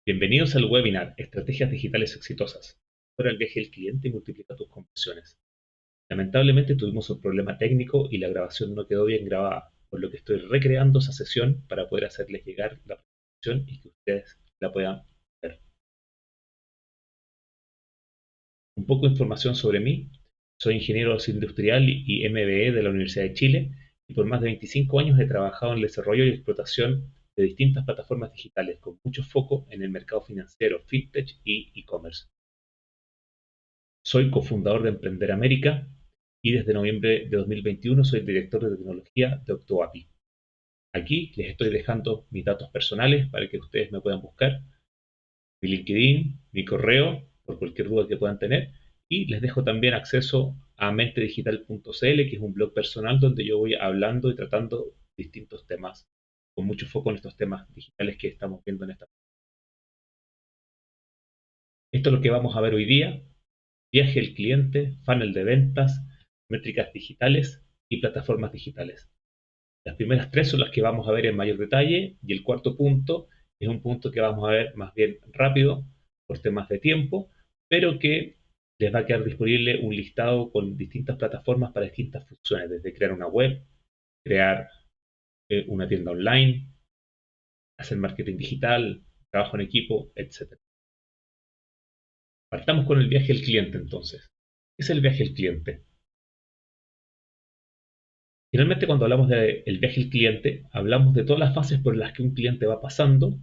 Bienvenidos al webinar Estrategias Digitales Exitosas. Ahora el viaje del cliente y multiplica tus conversiones. Lamentablemente tuvimos un problema técnico y la grabación no quedó bien grabada, por lo que estoy recreando esa sesión para poder hacerles llegar la presentación y que ustedes la puedan ver. Un poco de información sobre mí. Soy ingeniero industrial y MBE de la Universidad de Chile y por más de 25 años he trabajado en el desarrollo y explotación de distintas plataformas digitales con mucho foco en el mercado financiero, fintech y e-commerce. Soy cofundador de Emprender América y desde noviembre de 2021 soy director de tecnología de Octoapi. Aquí les estoy dejando mis datos personales para que ustedes me puedan buscar, mi LinkedIn, mi correo, por cualquier duda que puedan tener, y les dejo también acceso a mentedigital.cl, que es un blog personal donde yo voy hablando y tratando distintos temas, con mucho foco en estos temas digitales que estamos viendo en esta. Esto es lo que vamos a ver hoy día: viaje del cliente, funnel de ventas, métricas digitales y plataformas digitales. Las primeras tres son las que vamos a ver en mayor detalle y el cuarto punto es un punto que vamos a ver más bien rápido por temas de tiempo, pero que les va a quedar disponible un listado con distintas plataformas para distintas funciones, desde crear una web, crear una tienda online, hacer marketing digital, trabajo en equipo, etc. Partamos con el viaje del cliente entonces. ¿Qué es el viaje del cliente? Finalmente, cuando hablamos del viaje del cliente, hablamos de todas las fases por las que un cliente va pasando,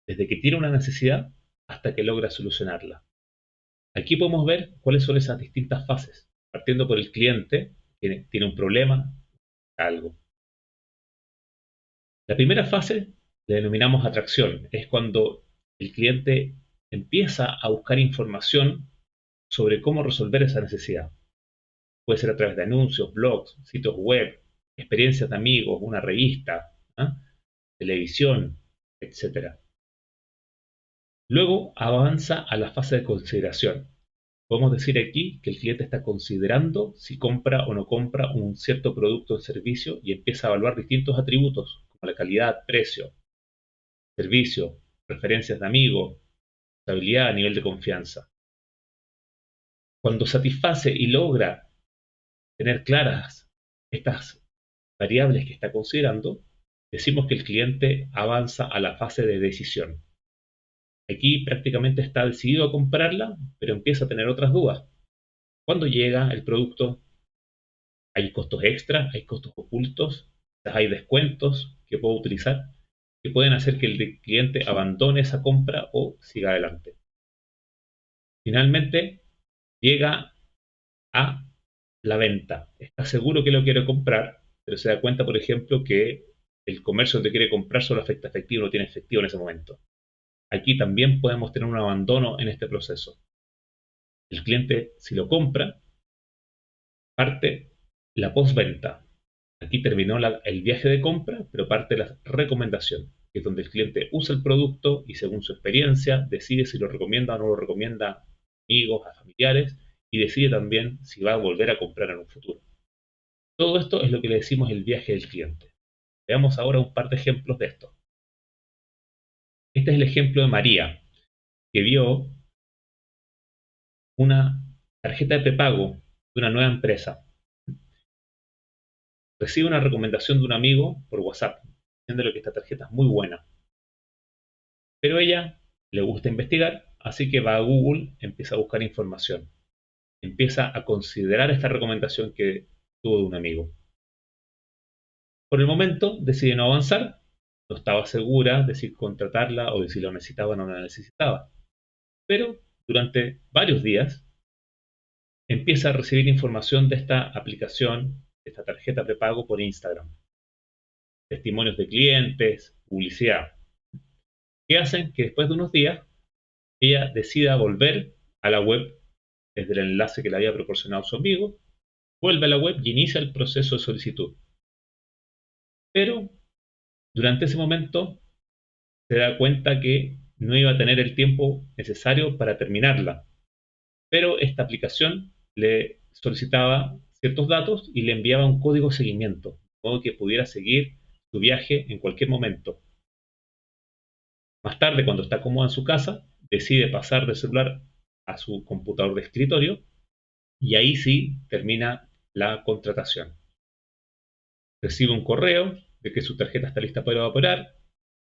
desde que tiene una necesidad hasta que logra solucionarla. Aquí podemos ver cuáles son esas distintas fases, partiendo por el cliente que tiene un problema, algo. La primera fase la denominamos atracción, es cuando el cliente empieza a buscar información sobre cómo resolver esa necesidad. Puede ser a través de anuncios, blogs, sitios web, experiencias de amigos, una revista, ¿ah? Televisión, etc. Luego avanza a la fase de consideración. Podemos decir aquí que el cliente está considerando si compra o no compra un cierto producto o servicio y empieza a evaluar distintos atributos como la calidad, precio, servicio, preferencias de amigos, estabilidad, nivel de confianza. Cuando satisface y logra tener claras estas variables que está considerando, decimos que el cliente avanza a la fase de decisión. Aquí prácticamente está decidido a comprarla, pero empieza a tener otras dudas. Cuando llega el producto, hay costos extra, hay costos ocultos, hay descuentos que puedo utilizar que pueden hacer que el cliente abandone esa compra o siga adelante. Finalmente, llega a la venta. Está seguro que lo quiere comprar, pero se da cuenta, por ejemplo, que el comercio donde quiere comprar solo afecta efectivo, no tiene efectivo en ese momento. Aquí también podemos tener un abandono en este proceso. El cliente, si lo compra, parte la postventa. Aquí terminó el viaje de compra, pero parte la recomendación, que es donde el cliente usa el producto y según su experiencia decide si lo recomienda o no lo recomienda a amigos, a familiares, y decide también si va a volver a comprar en un futuro. Todo esto es lo que le decimos el viaje del cliente. Veamos ahora un par de ejemplos de esto. Este es el ejemplo de María, que vio una tarjeta de prepago de una nueva empresa. Recibe una recomendación de un amigo por WhatsApp, diciéndole que esta tarjeta es muy buena. Pero ella le gusta investigar, así que va a Google, empieza a buscar información, empieza a considerar esta recomendación que tuvo de un amigo. Por el momento decide no avanzar, no estaba segura de si contratarla o de si lo necesitaba o no la necesitaba. Pero durante varios días empieza a recibir información de esta aplicación, de esta tarjeta prepago por Instagram. Testimonios de clientes, publicidad, que hacen que después de unos días ella decida volver a la web desde el enlace que le había proporcionado su amigo, vuelve a la web y inicia el proceso de solicitud. Pero durante ese momento se da cuenta que no iba a tener el tiempo necesario para terminarla. Pero esta aplicación le solicitaba ciertos datos y le enviaba un código de seguimiento, de modo que pudiera seguir su viaje en cualquier momento. Más tarde, cuando está cómoda en su casa, decide pasar del celular a su computador de escritorio y ahí sí termina la contratación. Recibe un correo de que su tarjeta está lista para evaporar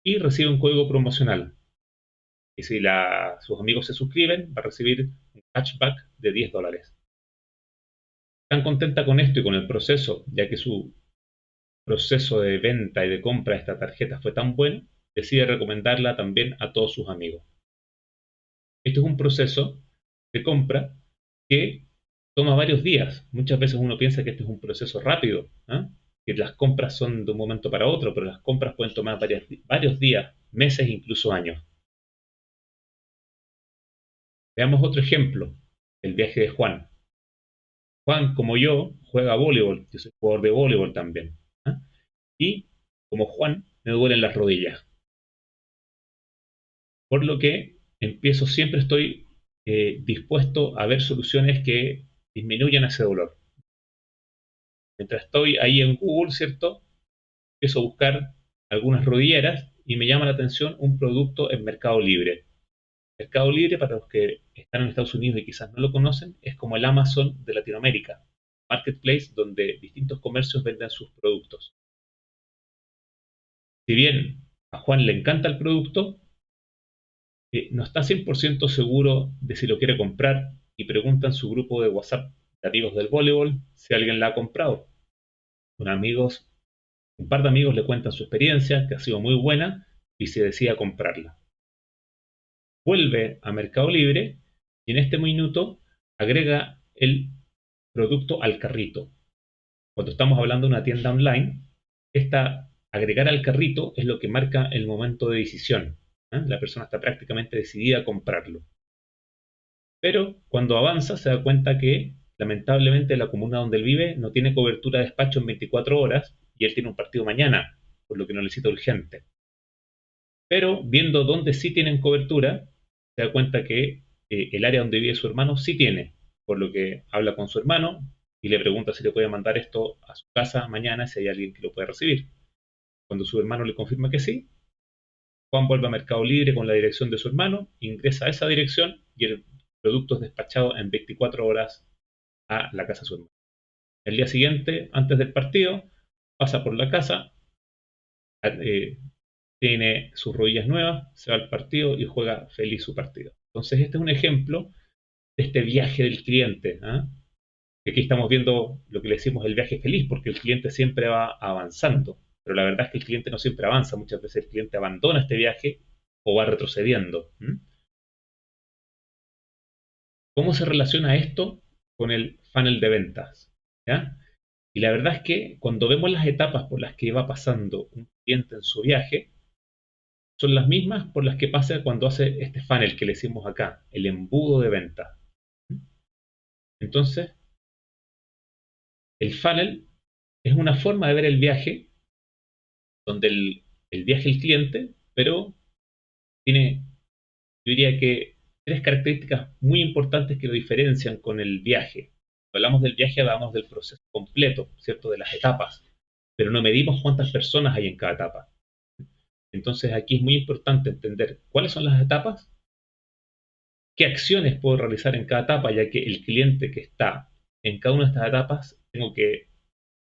y recibe un código promocional. Y si sus amigos se suscriben, va a recibir un cashback de $10. Tan contenta con esto y con el proceso, ya que su proceso de venta y de compra de esta tarjeta fue tan bueno, decide recomendarla también a todos sus amigos. Esto es un proceso de compra que toma varios días. Muchas veces uno piensa que este es un proceso rápido, ¿eh? Que las compras son de un momento para otro, pero las compras pueden tomar varios días, meses, incluso años. Veamos otro ejemplo, el viaje de Juan. Juan, como yo, juega voleibol, yo soy jugador de voleibol también. ¿Eh? Y como Juan, me duelen las rodillas. Por lo que siempre estoy dispuesto a ver soluciones que disminuyan ese dolor. Mientras estoy ahí en Google, ¿cierto? Empiezo a buscar algunas rodilleras y me llama la atención un producto en Mercado Libre. Mercado Libre, para los que están en Estados Unidos y quizás no lo conocen, es como el Amazon de Latinoamérica. Marketplace donde distintos comercios venden sus productos. Si bien a Juan le encanta el producto, no está 100% seguro de si lo quiere comprar y pregunta en su grupo de WhatsApp de amigos del voleibol si alguien la ha comprado. Un par de amigos le cuentan su experiencia, que ha sido muy buena, y se decide a comprarla. Vuelve a Mercado Libre y en este minuto agrega el producto al carrito. Cuando estamos hablando de una tienda online, agregar al carrito es lo que marca el momento de decisión. La persona está prácticamente decidida a comprarlo. Pero cuando avanza se da cuenta que lamentablemente la comuna donde él vive no tiene cobertura de despacho en 24 horas y él tiene un partido mañana, por lo que no necesita urgente. Pero viendo dónde sí tienen cobertura, se da cuenta que el área donde vive su hermano sí tiene, por lo que habla con su hermano y le pregunta si le puede mandar esto a su casa mañana, si hay alguien que lo puede recibir. Cuando su hermano le confirma que sí, Juan vuelve a Mercado Libre con la dirección de su hermano, ingresa a esa dirección y el producto es despachado en 24 horas a la casa de su hermano. El día siguiente, antes del partido, pasa por la casa, eh, tiene sus rodillas nuevas, se va al partido y juega feliz su partido. Entonces, este es un ejemplo de este viaje del cliente. ¿Eh? Aquí estamos viendo lo que le decimos el viaje feliz, porque el cliente siempre va avanzando, pero la verdad es que el cliente no siempre avanza, muchas veces el cliente abandona este viaje o va retrocediendo. ¿Cómo se relaciona esto con el funnel de ventas? ¿Ya? Y la verdad es que cuando vemos las etapas por las que va pasando un cliente en su viaje, son las mismas por las que pasa cuando hace este funnel que le decimos acá, el embudo de venta. Entonces, el funnel es una forma de ver el viaje, donde el viaje del cliente, pero tiene, yo diría que, tres características muy importantes que lo diferencian con el viaje. Cuando hablamos del viaje, hablamos del proceso completo, ¿cierto? De las etapas, pero no medimos cuántas personas hay en cada etapa. Entonces, aquí es muy importante entender cuáles son las etapas, qué acciones puedo realizar en cada etapa, ya que el cliente que está en cada una de estas etapas tengo que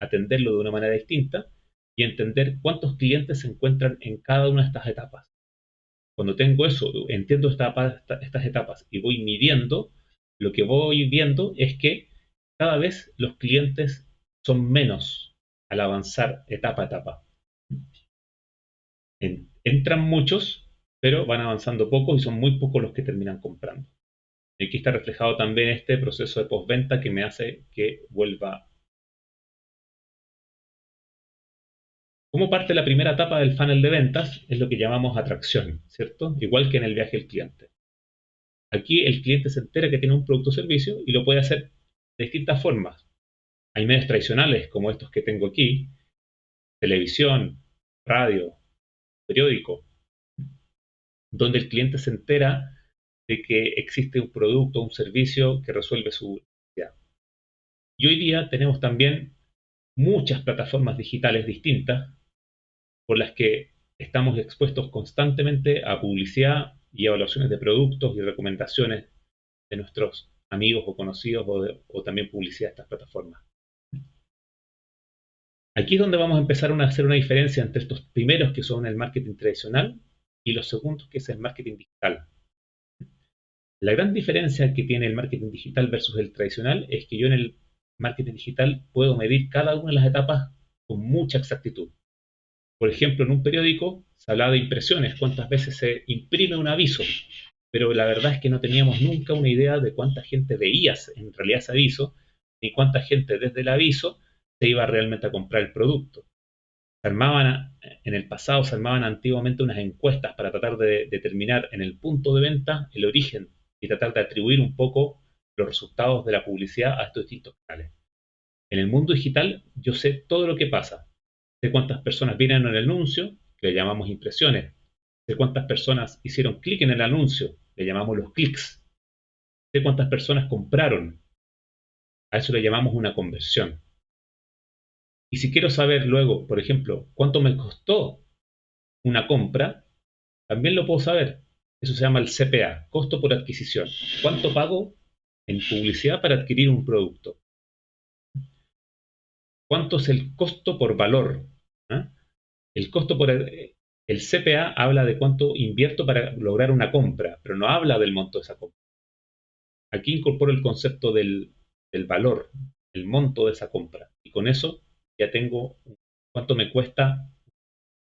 atenderlo de una manera distinta y entender cuántos clientes se encuentran en cada una de estas etapas. Cuando tengo eso, entiendo estas etapas y voy midiendo, lo que voy viendo es que cada vez los clientes son menos al avanzar etapa a etapa. Entran muchos, pero van avanzando poco y son muy pocos los que terminan comprando. Y aquí está reflejado también este proceso de postventa que me hace que vuelva. Como parte de la primera etapa del funnel de ventas es lo que llamamos atracción, ¿cierto? Igual que en el viaje del cliente. Aquí el cliente se entera que tiene un producto o servicio y lo puede hacer de distintas formas. Hay medios tradicionales como estos que tengo aquí, televisión, radio, periódico, donde el cliente se entera de que existe un producto o un servicio que resuelve su necesidad. Y hoy día tenemos también muchas plataformas digitales distintas por las que estamos expuestos constantemente a publicidad y evaluaciones de productos y recomendaciones de nuestros amigos o conocidos o también publicidad de estas plataformas. Aquí es donde vamos a empezar a hacer una diferencia entre estos primeros que son el marketing tradicional y los segundos que es el marketing digital. La gran diferencia que tiene el marketing digital versus el tradicional es que yo en el marketing digital puedo medir cada una de las etapas con mucha exactitud. Por ejemplo, en un periódico se hablaba de impresiones, cuántas veces se imprime un aviso, pero la verdad es que no teníamos nunca una idea de cuánta gente veía en realidad ese aviso, ni cuánta gente desde el aviso se iba realmente a comprar el producto. En el pasado se armaban antiguamente unas encuestas para tratar de determinar en el punto de venta el origen y tratar de atribuir un poco los resultados de la publicidad a estos distintos canales. En el mundo digital yo sé todo lo que pasa. Sé cuántas personas vieron el anuncio, que le llamamos impresiones. Sé cuántas personas hicieron clic en el anuncio, le llamamos los clics. Sé cuántas personas compraron, a eso le llamamos una conversión. Y si quiero saber luego, por ejemplo, cuánto me costó una compra, también lo puedo saber. Eso se llama el CPA, costo por adquisición. ¿Cuánto pago en publicidad para adquirir un producto? ¿Cuánto es el costo por valor? ¿Ah? El costo por el CPA habla de cuánto invierto para lograr una compra, pero no habla del monto de esa compra. Aquí incorporo el concepto del valor, el monto de esa compra. Y con eso ya tengo cuánto me cuesta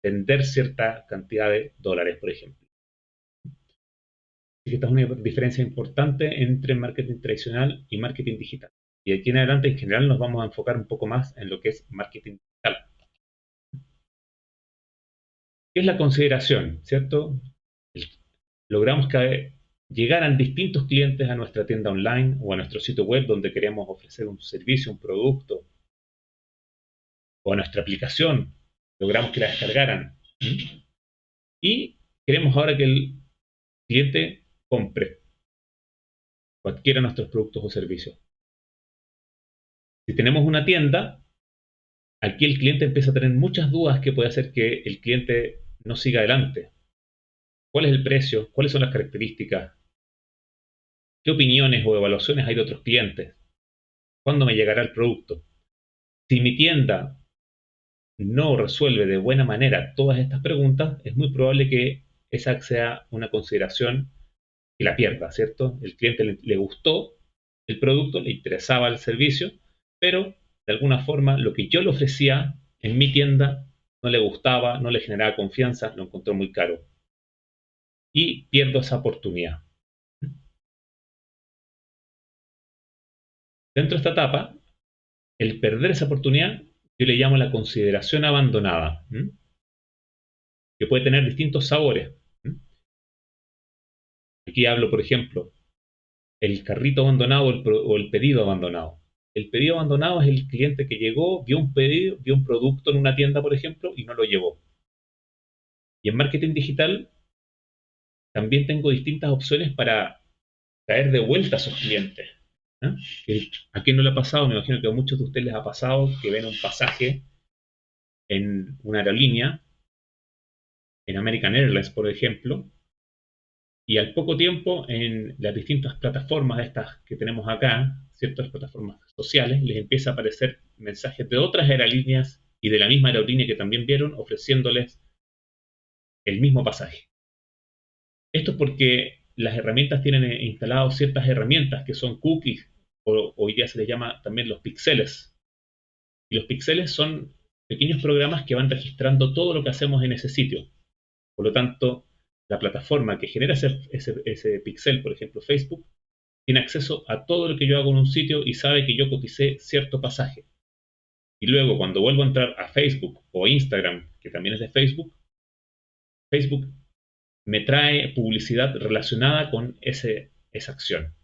vender cierta cantidad de dólares, por ejemplo. Así que esta es una diferencia importante entre marketing tradicional y marketing digital. Y aquí en adelante, en general, nos vamos a enfocar un poco más en lo que es marketing digital. ¿Qué es la consideración? ¿Cierto? Logramos que llegaran distintos clientes a nuestra tienda online o a nuestro sitio web donde queremos ofrecer un servicio, un producto, o a nuestra aplicación. Logramos que la descargaran. Y queremos ahora que el cliente compre o adquiera nuestros productos o servicios. Si tenemos una tienda, aquí el cliente empieza a tener muchas dudas que puede hacer que el cliente no siga adelante. ¿Cuál es el precio? ¿Cuáles son las características? ¿Qué opiniones o evaluaciones hay de otros clientes? ¿Cuándo me llegará el producto? Si mi tienda no resuelve de buena manera todas estas preguntas, es muy probable que esa sea una consideración que la pierda, ¿cierto? El cliente le gustó el producto, le interesaba el servicio, pero de alguna forma lo que yo le ofrecía en mi tienda no le gustaba, no le generaba confianza, lo encontró muy caro. Y pierdo esa oportunidad. Dentro de esta etapa, el perder esa oportunidad, yo le llamo la consideración abandonada, que puede tener distintos sabores. Aquí hablo, por ejemplo, el carrito abandonado o el pedido abandonado. El pedido abandonado es el cliente que llegó, vio un pedido, vio un producto en una tienda, por ejemplo, y no lo llevó. Y en marketing digital también tengo distintas opciones para traer de vuelta a esos clientes. ¿Eh? ¿A quién no le ha pasado? Me imagino que a muchos de ustedes les ha pasado que ven un pasaje en una aerolínea, en American Airlines, por ejemplo, y al poco tiempo en las distintas plataformas estas que tenemos acá, ciertas plataformas sociales, les empieza a aparecer mensajes de otras aerolíneas y de la misma aerolínea que también vieron ofreciéndoles el mismo pasaje. Esto es porque las herramientas tienen instaladas ciertas herramientas que son cookies, o hoy día se les llama también los píxeles. Y los píxeles son pequeños programas que van registrando todo lo que hacemos en ese sitio. Por lo tanto, la plataforma que genera ese píxel, por ejemplo Facebook, tiene acceso a todo lo que yo hago en un sitio y sabe que yo coticé cierto pasaje. Y luego, cuando vuelvo a entrar a Facebook o Instagram, que también es de Facebook, Facebook me trae publicidad relacionada con esa acción.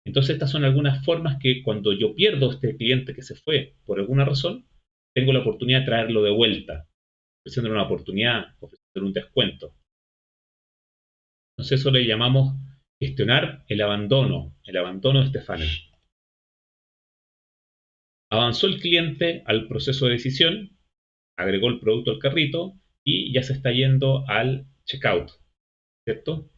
Entonces, estas son algunas formas que cuando yo pierdo este cliente que se fue por alguna razón, tengo la oportunidad de traerlo de vuelta, ofreciéndole una oportunidad, ofreciéndole un descuento. Entonces, eso le llamamos gestionar el abandono de este funnel. Avanzó el cliente al proceso de decisión, agregó el producto al carrito y ya se está yendo al checkout, ¿cierto?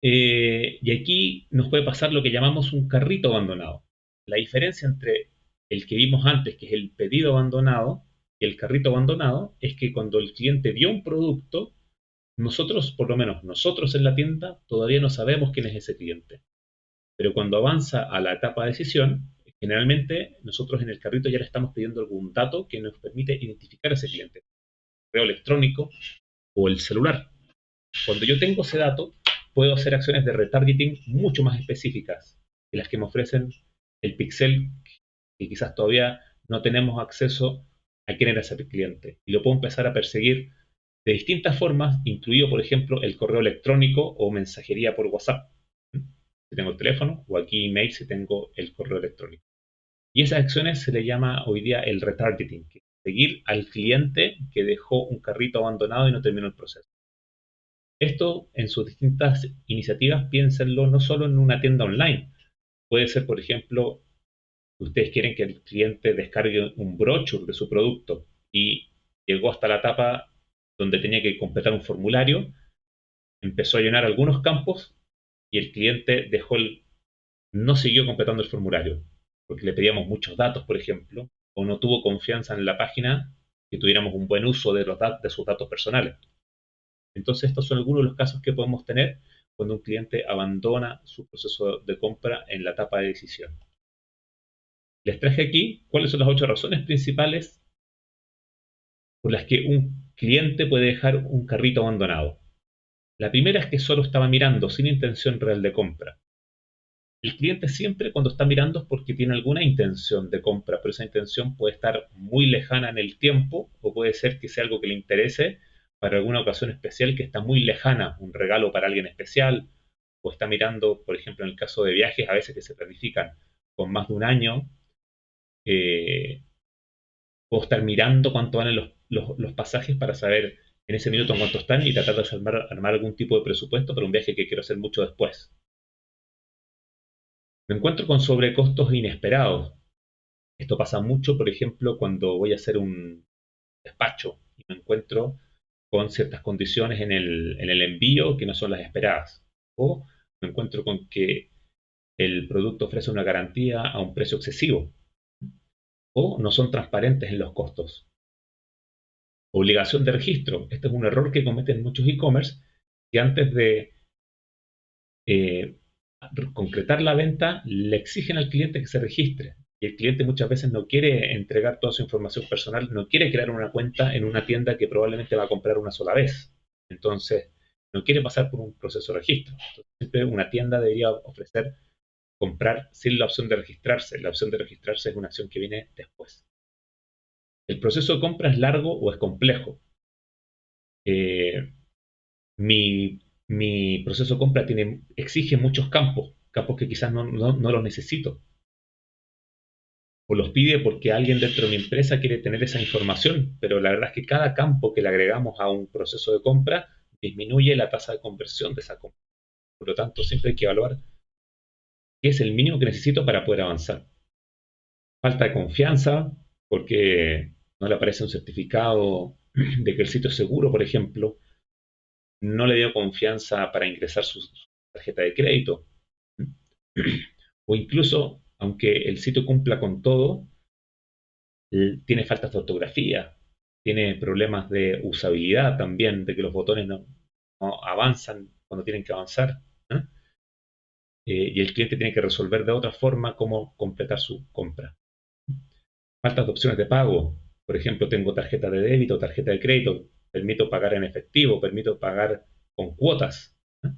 Y aquí nos puede pasar lo que llamamos un carrito abandonado. La diferencia entre el que vimos antes, que es el pedido abandonado, y el carrito abandonado, es que cuando el cliente vio un producto, nosotros, por lo menos nosotros en la tienda, todavía no sabemos quién es ese cliente. Pero cuando avanza a la etapa de decisión, generalmente nosotros en el carrito ya le estamos pidiendo algún dato que nos permite identificar a ese cliente, correo electrónico o el celular. Cuando yo tengo ese dato, puedo hacer acciones de retargeting mucho más específicas que las que me ofrecen el pixel, que quizás todavía no tenemos acceso a quién era ese cliente. Y lo puedo empezar a perseguir de distintas formas, incluido, por ejemplo, el correo electrónico o mensajería por WhatsApp, si tengo el teléfono, o aquí email si tengo el correo electrónico. Y esas acciones se le llama hoy día el retargeting, que es seguir al cliente que dejó un carrito abandonado y no terminó el proceso. Esto en sus distintas iniciativas, piénsenlo no solo en una tienda online. Puede ser, por ejemplo, que ustedes quieren que el cliente descargue un brochure de su producto y llegó hasta la etapa donde tenía que completar un formulario, empezó a llenar algunos campos y el cliente no siguió completando el formulario porque le pedíamos muchos datos, por ejemplo, o no tuvo confianza en la página que tuviéramos un buen uso de sus datos personales. Entonces, estos son algunos de los casos que podemos tener cuando un cliente abandona su proceso de compra en la etapa de decisión. Les traje aquí cuáles son las 8 razones principales por las que un cliente puede dejar un carrito abandonado. La primera es que solo estaba mirando sin intención real de compra. El cliente siempre cuando está mirando es porque tiene alguna intención de compra, pero esa intención puede estar muy lejana en el tiempo o puede ser que sea algo que le interese para alguna ocasión especial que está muy lejana, un regalo para alguien especial, o está mirando, por ejemplo, en el caso de viajes, a veces que se planifican con más de un año, eh, puedo estar mirando cuánto valen los pasajes para saber en ese minuto en cuánto están y tratar de armar algún tipo de presupuesto para un viaje que quiero hacer mucho después. Me encuentro con sobrecostos inesperados. Esto pasa mucho, por ejemplo, cuando voy a hacer un despacho y me encuentro con ciertas condiciones en el envío que no son las esperadas. O me encuentro con que el producto ofrece una garantía a un precio excesivo. O no son transparentes en los costos. Obligación de registro. Este es un error que cometen muchos e-commerce que antes de eh, concretar la venta le exigen al cliente que se registre. Y el cliente muchas veces no quiere entregar toda su información personal, no quiere crear una cuenta en una tienda que probablemente va a comprar una sola vez. Entonces, no quiere pasar por un proceso de registro. Entonces, siempre una tienda debería ofrecer comprar sin la opción de registrarse. La opción de registrarse es una acción que viene después. ¿El proceso de compra es largo o es complejo? Eh, mi proceso de compra exige muchos campos que quizás no los necesito. O los pide porque alguien dentro de mi empresa quiere tener esa información, pero la verdad es que cada campo que le agregamos a un proceso de compra disminuye la tasa de conversión de esa compra. Por lo tanto, siempre hay que evaluar qué es el mínimo que necesito para poder avanzar. Falta de confianza, porque no le aparece un certificado de que el sitio es seguro, por ejemplo. No le dio confianza para ingresar su tarjeta de crédito. O incluso, aunque el sitio cumpla con todo, tiene faltas de ortografía, tiene problemas de usabilidad también, de que los botones no avanzan cuando tienen que avanzar, ¿eh? Y el cliente tiene que resolver de otra forma cómo completar su compra. Faltas de opciones de pago. Por ejemplo, tengo tarjeta de débito, tarjeta de crédito, permito pagar en efectivo, permito pagar con cuotas. ¿Eh?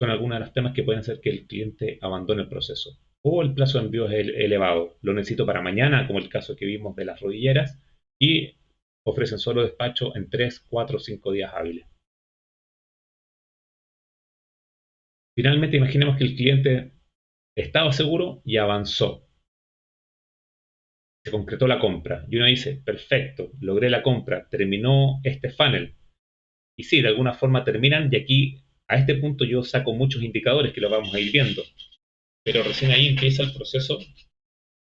Son algunos de los temas que pueden hacer que el cliente abandone el proceso. O el plazo de envío es elevado. Lo necesito para mañana, como el caso que vimos de las rodilleras, y ofrecen solo despacho en 3, 4, 5 días hábiles. Finalmente, imaginemos que el cliente estaba seguro y avanzó. Se concretó la compra. Y uno dice, perfecto, logré la compra, terminó este funnel. Y sí, de alguna forma terminan, y aquí, a este punto, yo saco muchos indicadores que lo vamos a ir viendo. Pero recién ahí empieza el proceso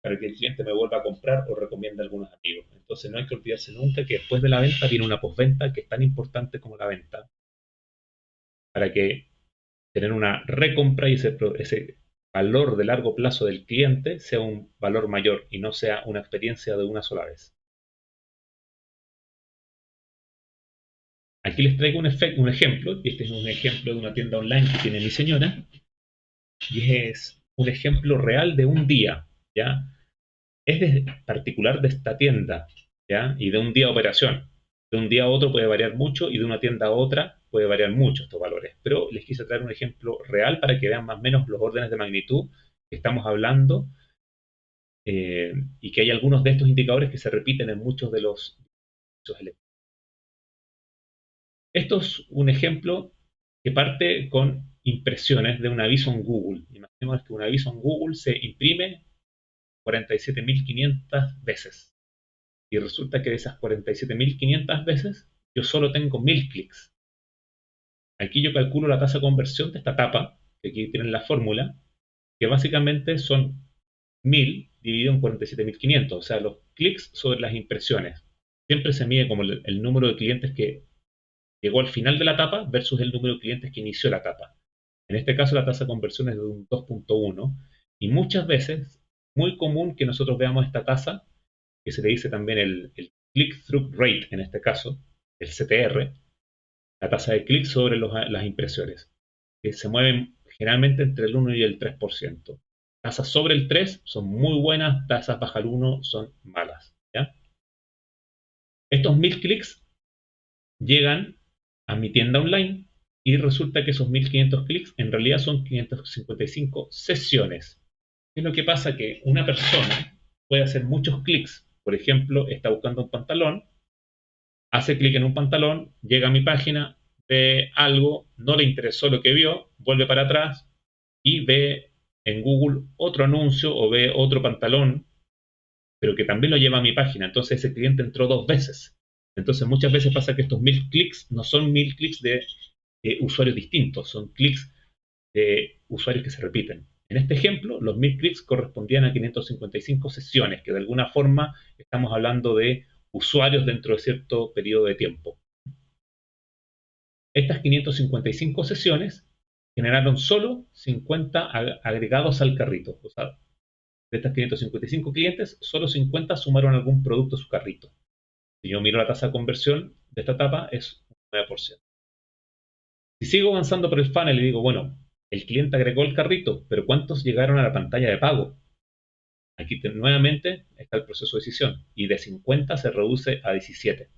para que el cliente me vuelva a comprar o recomiende a algunos amigos. Entonces no hay que olvidarse nunca que después de la venta viene una postventa que es tan importante como la venta, para que tener una recompra y ese valor de largo plazo del cliente sea un valor mayor y no sea una experiencia de una sola vez. Aquí les traigo un ejemplo, y este es un ejemplo de una tienda online que tiene mi señora, y es un ejemplo real de un día, ¿ya? Es particular de esta tienda, ¿ya? Y de un día de operación. De un día a otro puede variar mucho y de una tienda a otra puede variar mucho estos valores. Pero les quise traer un ejemplo real para que vean más o menos los órdenes de magnitud que estamos hablando, y que hay algunos de estos indicadores que se repiten en muchos de los elementos. Esto es un ejemplo que parte con impresiones de un aviso en Google. Imaginemos que un aviso en Google se imprime 47.500 veces. Y resulta que de esas 47.500 veces, yo solo tengo 1000 clics. Aquí yo calculo la tasa de conversión de esta etapa, que aquí tienen la fórmula, que básicamente son 1000 dividido en 47.500, o sea, los clics sobre las impresiones. Siempre se mide como el número de clientes que llegó al final de la etapa versus el número de clientes que inició la etapa. En este caso la tasa de conversión es de un 2.1 y muchas veces, muy común que nosotros veamos esta tasa, que se le dice también el click-through rate en este caso, el CTR, la tasa de clic sobre las impresiones, que se mueven generalmente entre el 1 y el 3%. Tasas sobre el 3 son muy buenas, tasas baja el 1 son malas. ¿Ya? Estos 1000 clics llegan a mi tienda online y resulta que esos 1500 clics en realidad son 555 sesiones. ¿Qué es lo que pasa? Que una persona puede hacer muchos clics. Por ejemplo, está buscando un pantalón, hace clic en un pantalón, llega a mi página, ve algo, no le interesó lo que vio, vuelve para atrás y ve en Google otro anuncio o ve otro pantalón, pero que también lo lleva a mi página. Entonces ese cliente entró dos veces. Entonces muchas veces pasa que estos 1000 clics no son 1000 clics de usuarios distintos, son clics de usuarios que se repiten. En este ejemplo, los 1000 clics correspondían a 555 sesiones, que de alguna forma estamos hablando de usuarios dentro de cierto periodo de tiempo. Estas 555 sesiones generaron solo 50 agregados al carrito. O sea, de estas 555 clientes, solo 50 sumaron algún producto a su carrito. Si yo miro la tasa de conversión de esta etapa, es un 9%. Si sigo avanzando por el funnel y digo, bueno, el cliente agregó el carrito, pero ¿cuántos llegaron a la pantalla de pago? Aquí nuevamente está el proceso de decisión y de 50 se reduce a 17.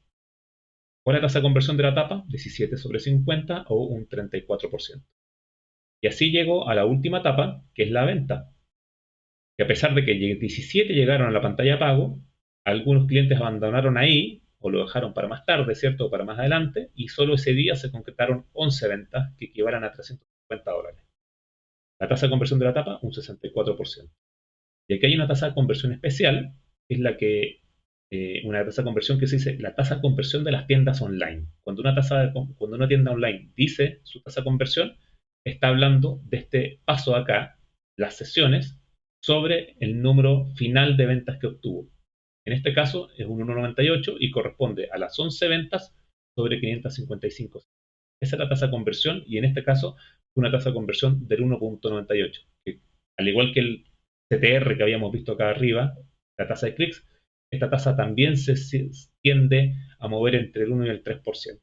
¿Cuál es la tasa de conversión de la etapa? 17 sobre 50 o un 34%. Y así llego a la última etapa, que es la venta. Que a pesar de que 17 llegaron a la pantalla de pago, algunos clientes abandonaron ahí o lo dejaron para más tarde, ¿cierto? O para más adelante, y solo ese día se concretaron 11 ventas que equivalen a $350. La tasa de conversión de la etapa, un 64%. Y aquí hay una tasa de conversión especial, que es una tasa de conversión que se dice la tasa de conversión de las tiendas online. Cuando una tienda online dice su tasa de conversión, está hablando de este paso acá, las sesiones, sobre el número final de ventas que obtuvo. En este caso es un 1,98 y corresponde a las 11 ventas sobre 555. Esa es la tasa de conversión y en este caso una tasa de conversión del 1,98, que al igual que el CTR que habíamos visto acá arriba, la tasa de clics, esta tasa también se tiende a mover entre el 1 y el 3%.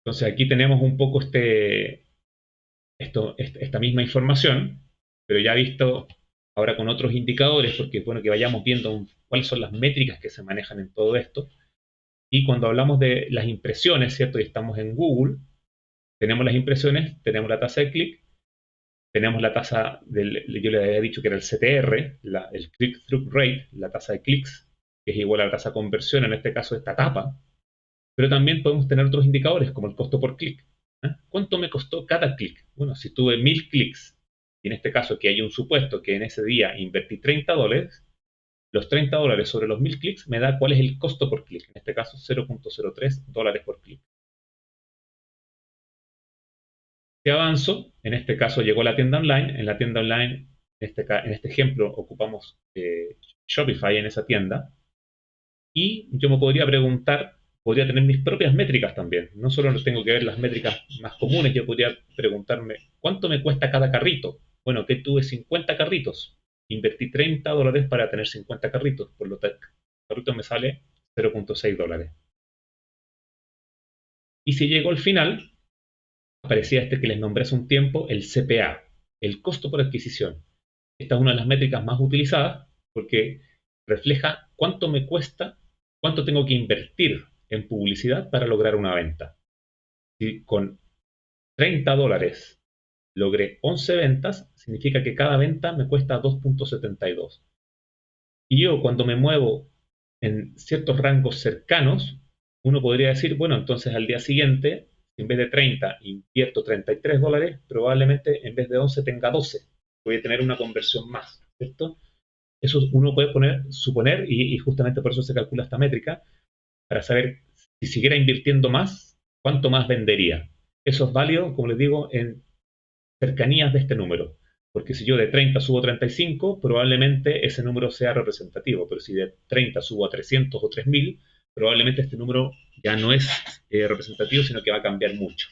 Entonces aquí tenemos un poco esta misma información, pero ya visto ahora con otros indicadores, porque es bueno que vayamos viendo cuáles son las métricas que se manejan en todo esto. Y cuando hablamos de las impresiones, ¿cierto? Y estamos en Google, tenemos las impresiones, tenemos la tasa de clic, tenemos la tasa yo le había dicho que era el CTR, el click-through rate, la tasa de clics, que es igual a la tasa de conversión, en este caso esta etapa, pero también podemos tener otros indicadores como el costo por clic. ¿Cuánto me costó cada clic? Bueno, si tuve 1000 clics, y en este caso que hay un supuesto que en ese día invertí $30, los $30 sobre los 1000 clics me da cuál es el costo por clic, en este caso $0.03 por clic. Si avanzo, en este caso llegó a la tienda online, en la tienda online en este ejemplo ocupamos Shopify en esa tienda, y yo me podría preguntar, podría tener mis propias métricas también. No solo tengo que ver las métricas más comunes, yo podría preguntarme, ¿cuánto me cuesta cada carrito? Bueno, que tuve 50 carritos. Invertí $30 para tener 50 carritos, por lo tanto, el carrito me sale $0.6. Y si llego al final, aparecía este que les nombré hace un tiempo, el CPA, el costo por adquisición. Esta es una de las métricas más utilizadas porque refleja cuánto me cuesta, cuánto tengo que invertir en publicidad para lograr una venta. Si con $30 logré 11 ventas, significa que cada venta me cuesta 2.72. Y yo cuando me muevo en ciertos rangos cercanos, uno podría decir, bueno, entonces al día siguiente, en vez de 30, invierto $33, probablemente en vez de 11 tenga 12. Voy a tener una conversión más, ¿cierto? Eso uno puede suponer, y justamente por eso se calcula esta métrica, para saber si siguiera invirtiendo más, cuánto más vendería. Eso es válido, como les digo, en cercanías de este número. Porque si yo de 30 subo a 35, probablemente ese número sea representativo. Pero si de 30 subo a 300 o 3000, probablemente este número ya no es representativo, sino que va a cambiar mucho.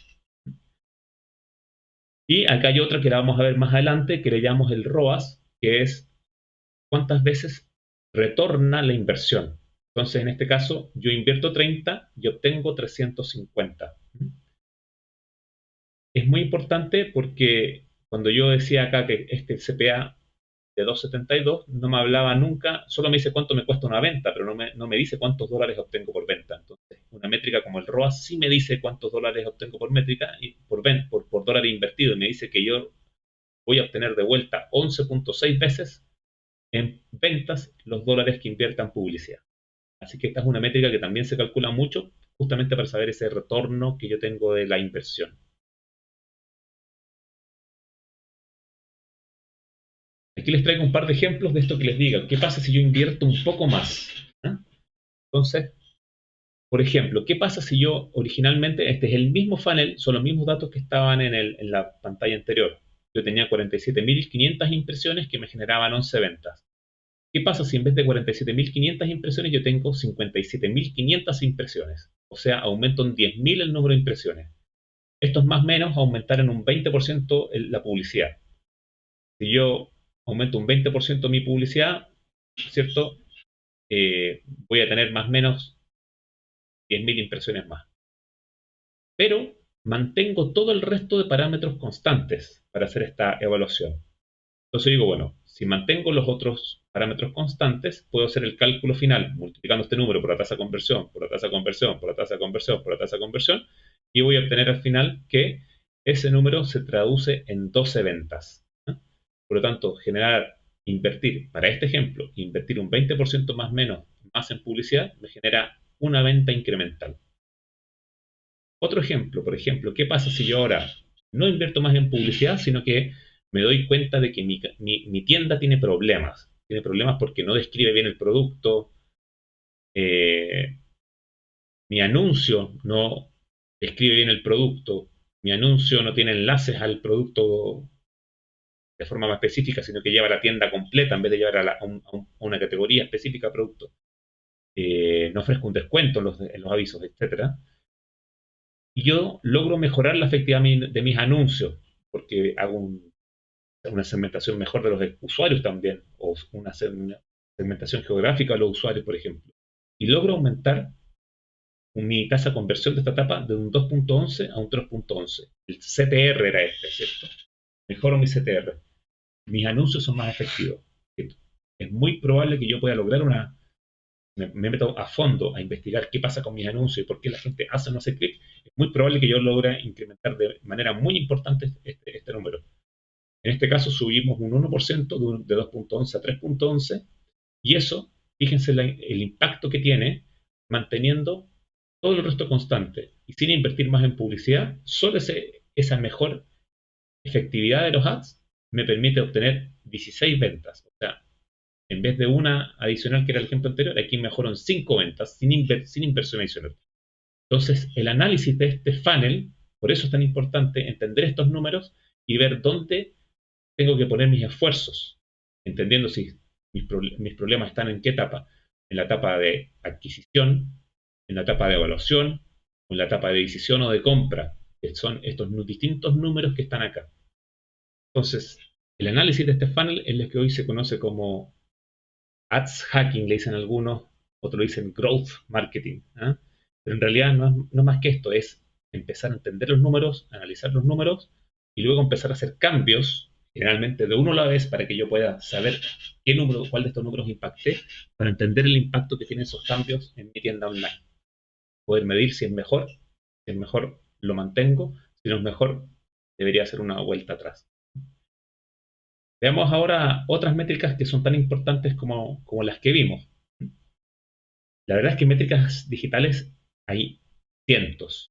Y acá hay otra que la vamos a ver más adelante, que le llamamos el ROAS, que es cuántas veces retorna la inversión. Entonces, en este caso, yo invierto 30 y obtengo 350. Es muy importante porque cuando yo decía acá que este CPA de 2.72 no me hablaba nunca, solo me dice cuánto me cuesta una venta, pero no me dice cuántos dólares obtengo por venta. Entonces, una métrica como el ROAS sí me dice cuántos dólares obtengo por métrica y por dólar invertido, y me dice que yo voy a obtener de vuelta 11.6 veces en ventas los dólares que invierta en publicidad. Así que esta es una métrica que también se calcula mucho justamente para saber ese retorno que yo tengo de la inversión. Aquí les traigo un par de ejemplos de esto que les diga. ¿Qué pasa si yo invierto un poco más? ¿Ah? Entonces, por ejemplo, ¿qué pasa si yo originalmente, este es el mismo funnel, son los mismos datos que estaban en la pantalla anterior? Yo tenía 47.500 impresiones que me generaban 11 ventas. ¿Qué pasa si en vez de 47.500 impresiones yo tengo 57.500 impresiones? O sea, aumento en 10.000 el número de impresiones. Esto es más o menos aumentar en un 20% la publicidad. Si yo aumento un 20% mi publicidad, ¿cierto? Voy a tener más o menos 10.000 impresiones más. Pero mantengo todo el resto de parámetros constantes para hacer esta evaluación. Entonces digo, bueno, si mantengo los otros parámetros constantes, puedo hacer el cálculo final multiplicando este número por la tasa de conversión, por la tasa de conversión, por la tasa de conversión, por la tasa de conversión, y voy a obtener al final que ese número se traduce en 12 ventas. Por lo tanto, invertir, para este ejemplo, invertir un 20% más menos más en publicidad, me genera una venta incremental. Otro ejemplo, por ejemplo, ¿qué pasa si yo ahora no invierto más en publicidad, sino que me doy cuenta de que mi tienda tiene problemas? Tiene problemas porque no describe bien el producto, eh, mi anuncio no describe bien el producto, mi anuncio no tiene enlaces al producto de forma más específica, sino que lleva la tienda completa en vez de llevar a una categoría específica de producto. No ofrezco un descuento en los avisos, etcétera. Y yo logro mejorar la efectividad de mis anuncios, porque hago una segmentación mejor de los usuarios también, o una segmentación geográfica de los usuarios, por ejemplo. Y logro aumentar mi tasa de conversión de esta etapa de un 2.11 a un 3.11. El CTR era este, ¿cierto? Mejoro mi CTR. Mis anuncios son más efectivos. Es muy probable que yo pueda lograr me meto a fondo a investigar qué pasa con mis anuncios y por qué la gente hace no sé clic. Es muy probable que yo logre incrementar de manera muy importante este número. En este caso subimos un 1% de 2.11 a 3.11 y eso, fíjense el impacto que tiene manteniendo todo el resto constante y sin invertir más en publicidad. Solo esa mejor efectividad de los ads me permite obtener 16 ventas. O sea, en vez de una adicional que era el ejemplo anterior, aquí mejoran 5 ventas sin inversión adicional. Entonces, el análisis de este funnel, por eso es tan importante entender estos números y ver dónde tengo que poner mis esfuerzos. entendiendo si mis problemas están en qué etapa. En la etapa de adquisición, en la etapa de evaluación, o en la etapa de decisión o de compra, que son estos distintos números que están acá. Entonces, el análisis de este funnel es lo que hoy se conoce como ads hacking, le dicen algunos, otros le dicen growth marketing. ¿Eh? Pero en realidad no es más que esto, es empezar a entender los números, analizar los números y luego empezar a hacer cambios, generalmente de uno a la vez, para que yo pueda saber qué número, cuál de estos números impacté, para entender el impacto que tienen esos cambios en mi tienda online. Poder medir si es mejor lo mantengo, si no es mejor, debería hacer una vuelta atrás. Veamos ahora otras métricas que son tan importantes como las que vimos. La verdad es que métricas digitales hay cientos,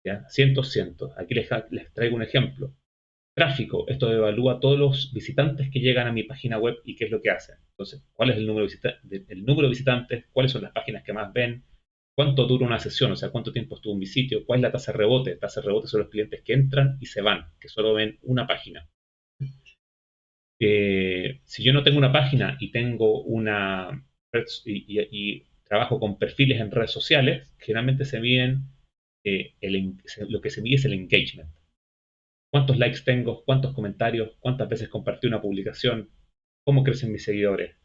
¿ya? Cientos, cientos. Aquí les traigo un ejemplo. Tráfico, esto evalúa todos los visitantes que llegan a mi página web y qué es lo que hacen. Entonces, ¿cuál es el número de visitantes? ¿Cuáles son las páginas que más ven? ¿Cuánto dura una sesión? O sea, ¿cuánto tiempo estuvo un visitio? ¿Cuál es la tasa de rebote? Tasa de rebote son los clientes que entran y se van, que solo ven una página. Si yo no tengo una página y tengo una y trabajo con perfiles en redes sociales, generalmente se miden, lo que se mide es el engagement. ¿Cuántos likes tengo? ¿Cuántos comentarios? ¿Cuántas veces compartí una publicación? ¿Cómo crecen mis seguidores?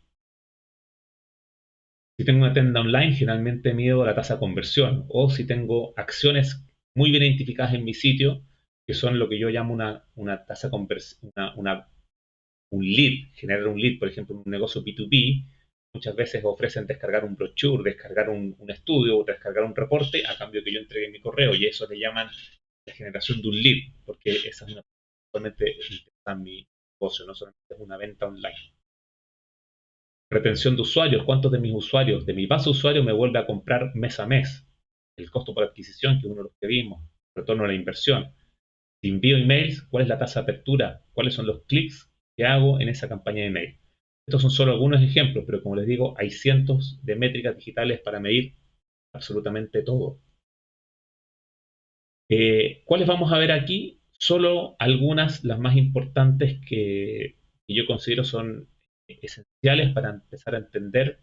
Si tengo una tienda online, generalmente mido la tasa de conversión. O si tengo acciones muy bien identificadas en mi sitio, que son lo que yo llamo una tasa de conversión, un lead, generar un lead, por ejemplo, en un negocio B2B, muchas veces ofrecen descargar un brochure, descargar un estudio o descargar un reporte a cambio que yo entregue mi correo, y eso le llaman la generación de un lead, porque esa es una totalmente en mi negocio, no solamente es una venta online. Retención de usuarios, ¿cuántos de mis usuarios, de mi base de usuarios me vuelve a comprar mes a mes? El costo por adquisición, que es uno de los que vimos, retorno a la inversión. Si envío emails, ¿cuál es la tasa de apertura? ¿Cuáles son los clics que hago en esa campaña de email? Estos son solo algunos ejemplos, pero como les digo, hay cientos de métricas digitales para medir absolutamente todo. ¿Cuáles vamos a ver aquí? Solo algunas, las más importantes que yo considero son esenciales para empezar a entender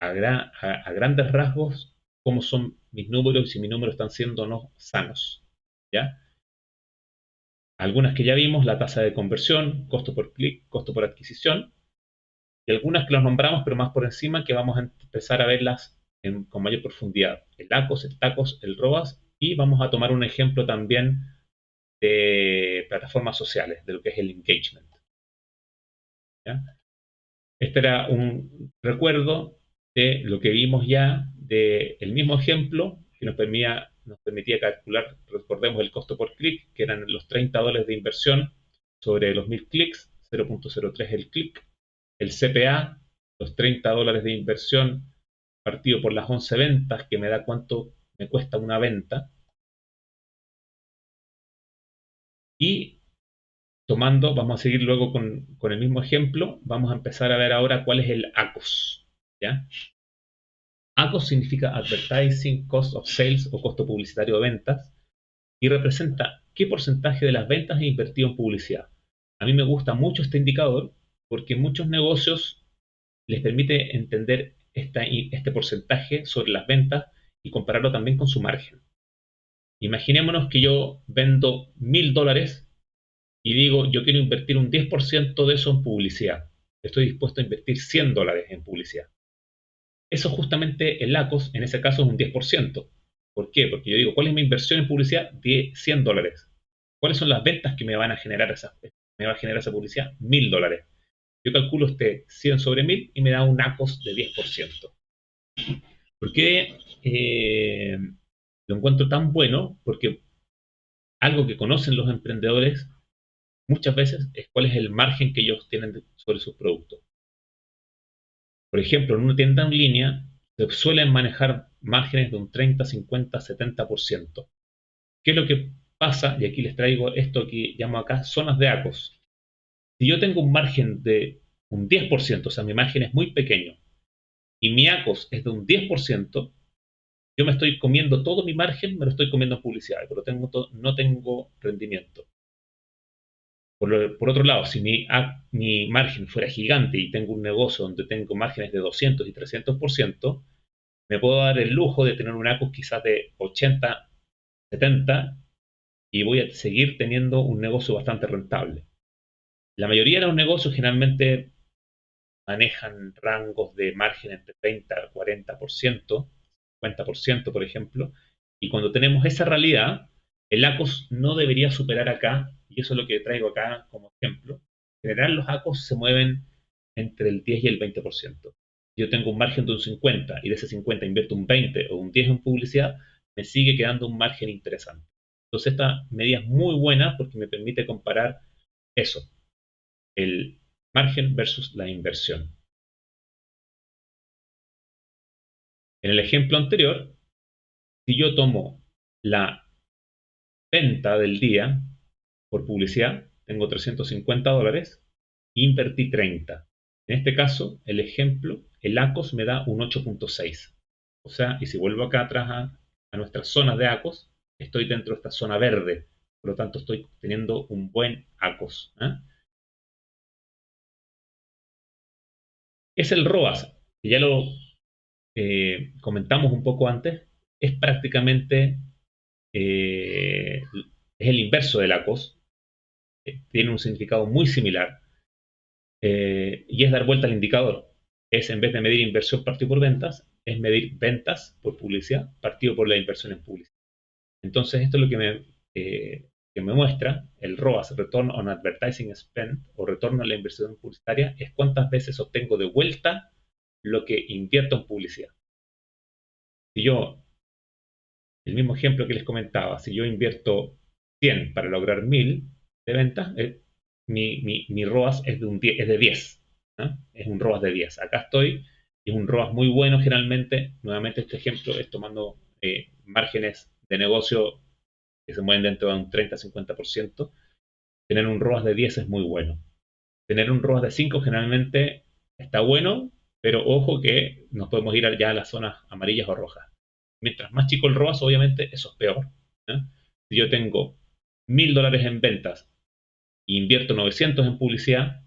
a grandes rasgos cómo son mis números y si mis números están siendo o no sanos. ¿Ya? Algunas que ya vimos, la tasa de conversión, costo por clic, costo por adquisición, y algunas que las nombramos, pero más por encima, que vamos a empezar a verlas con mayor profundidad. El ACOS, el TACOS, el ROAS, y vamos a tomar un ejemplo también de plataformas sociales, de lo que es el engagement. ¿Ya? Este era un recuerdo de lo que vimos ya del mismo ejemplo que nos permitía calcular, recordemos, el costo por clic, que eran los $30 de inversión sobre los 1000 clics, 0.03 el clic, el CPA, los $30 de inversión partido por las 11 ventas, que me da cuánto me cuesta una venta, y vamos a seguir luego con el mismo ejemplo, vamos a empezar a ver ahora cuál es el ACOS, ¿ya? ACOS significa Advertising Cost of Sales o costo publicitario de ventas y representa qué porcentaje de las ventas es invertido en publicidad. A mí me gusta mucho este indicador porque muchos negocios les permite entender este porcentaje sobre las ventas y compararlo también con su margen. Imaginémonos que yo vendo $1000 y digo, yo quiero invertir un 10% de eso en publicidad. Estoy dispuesto a invertir $100 en publicidad. Eso justamente el ACOS, en ese caso, es un 10%. ¿Por qué? Porque yo digo, ¿cuál es mi inversión en publicidad? De $100. ¿Cuáles son las ventas que me va a generar esa publicidad? $1000. Yo calculo este 100 sobre 1000 y me da un ACOS de 10%. ¿Por qué lo encuentro tan bueno? Porque algo que conocen los emprendedores muchas veces es cuál es el margen que ellos tienen sobre sus productos. Por ejemplo, en una tienda en línea se suelen manejar márgenes de un 30, 50, 70%. ¿Qué es lo que pasa? Y aquí les traigo esto que llamo acá zonas de ACOS. Si yo tengo un margen de un 10%, o sea, mi margen es muy pequeño, y mi ACOS es de un 10%, yo me estoy comiendo todo mi margen, me lo estoy comiendo en publicidad, y por lo tanto no tengo rendimiento. Por otro lado, si mi margen fuera gigante y tengo un negocio donde tengo márgenes de 200 y 300%, me puedo dar el lujo de tener un ACOS quizás de 80, 70 y voy a seguir teniendo un negocio bastante rentable. La mayoría de los negocios generalmente manejan rangos de margen entre 30 al 40%, 50% por ejemplo, y cuando tenemos esa realidad, el ACOS no debería superar acá, y eso es lo que traigo acá como ejemplo. En general los ACOS se mueven entre el 10 y el 20%. Si yo tengo un margen de un 50 y de ese 50 invierto un 20 o un 10 en publicidad, me sigue quedando un margen interesante. Entonces esta medida es muy buena porque me permite comparar eso, el margen versus la inversión. En el ejemplo anterior, si yo tomo la venta del día por publicidad, tengo $350 e invertí 30. En este caso, el ejemplo, el ACOS me da un 8.6. O sea, y si vuelvo acá atrás a nuestras zonas de ACOS, estoy dentro de esta zona verde. Por lo tanto, estoy teniendo un buen ACOS. Es el ROAS, que ya lo comentamos un poco antes, es prácticamente es el inverso del ACOS, tiene un significado muy similar y es dar vuelta al indicador. Es en vez de medir inversión partido por ventas, es medir ventas por publicidad partido por la inversión en publicidad. Entonces esto es lo que me muestra el ROAS, Return on Advertising Spend, o retorno a la inversión publicitaria, es cuántas veces obtengo de vuelta lo que invierto en publicidad. Si yo, el mismo ejemplo que les comentaba, si yo invierto 100 para lograr 1000 de ventas, mi ROAS es de 10. ¿no? Es un ROAS de 10. Acá estoy, y es un ROAS muy bueno generalmente. Nuevamente este ejemplo es tomando márgenes de negocio que se mueven dentro de un 30-50%. Tener un ROAS de 10 es muy bueno. Tener un ROAS de 5 generalmente está bueno, pero ojo que nos podemos ir ya a las zonas amarillas o rojas. Mientras más chico el ROAS, obviamente, eso es peor. ¿eh? Si yo tengo $1000 en ventas e invierto 900 en publicidad,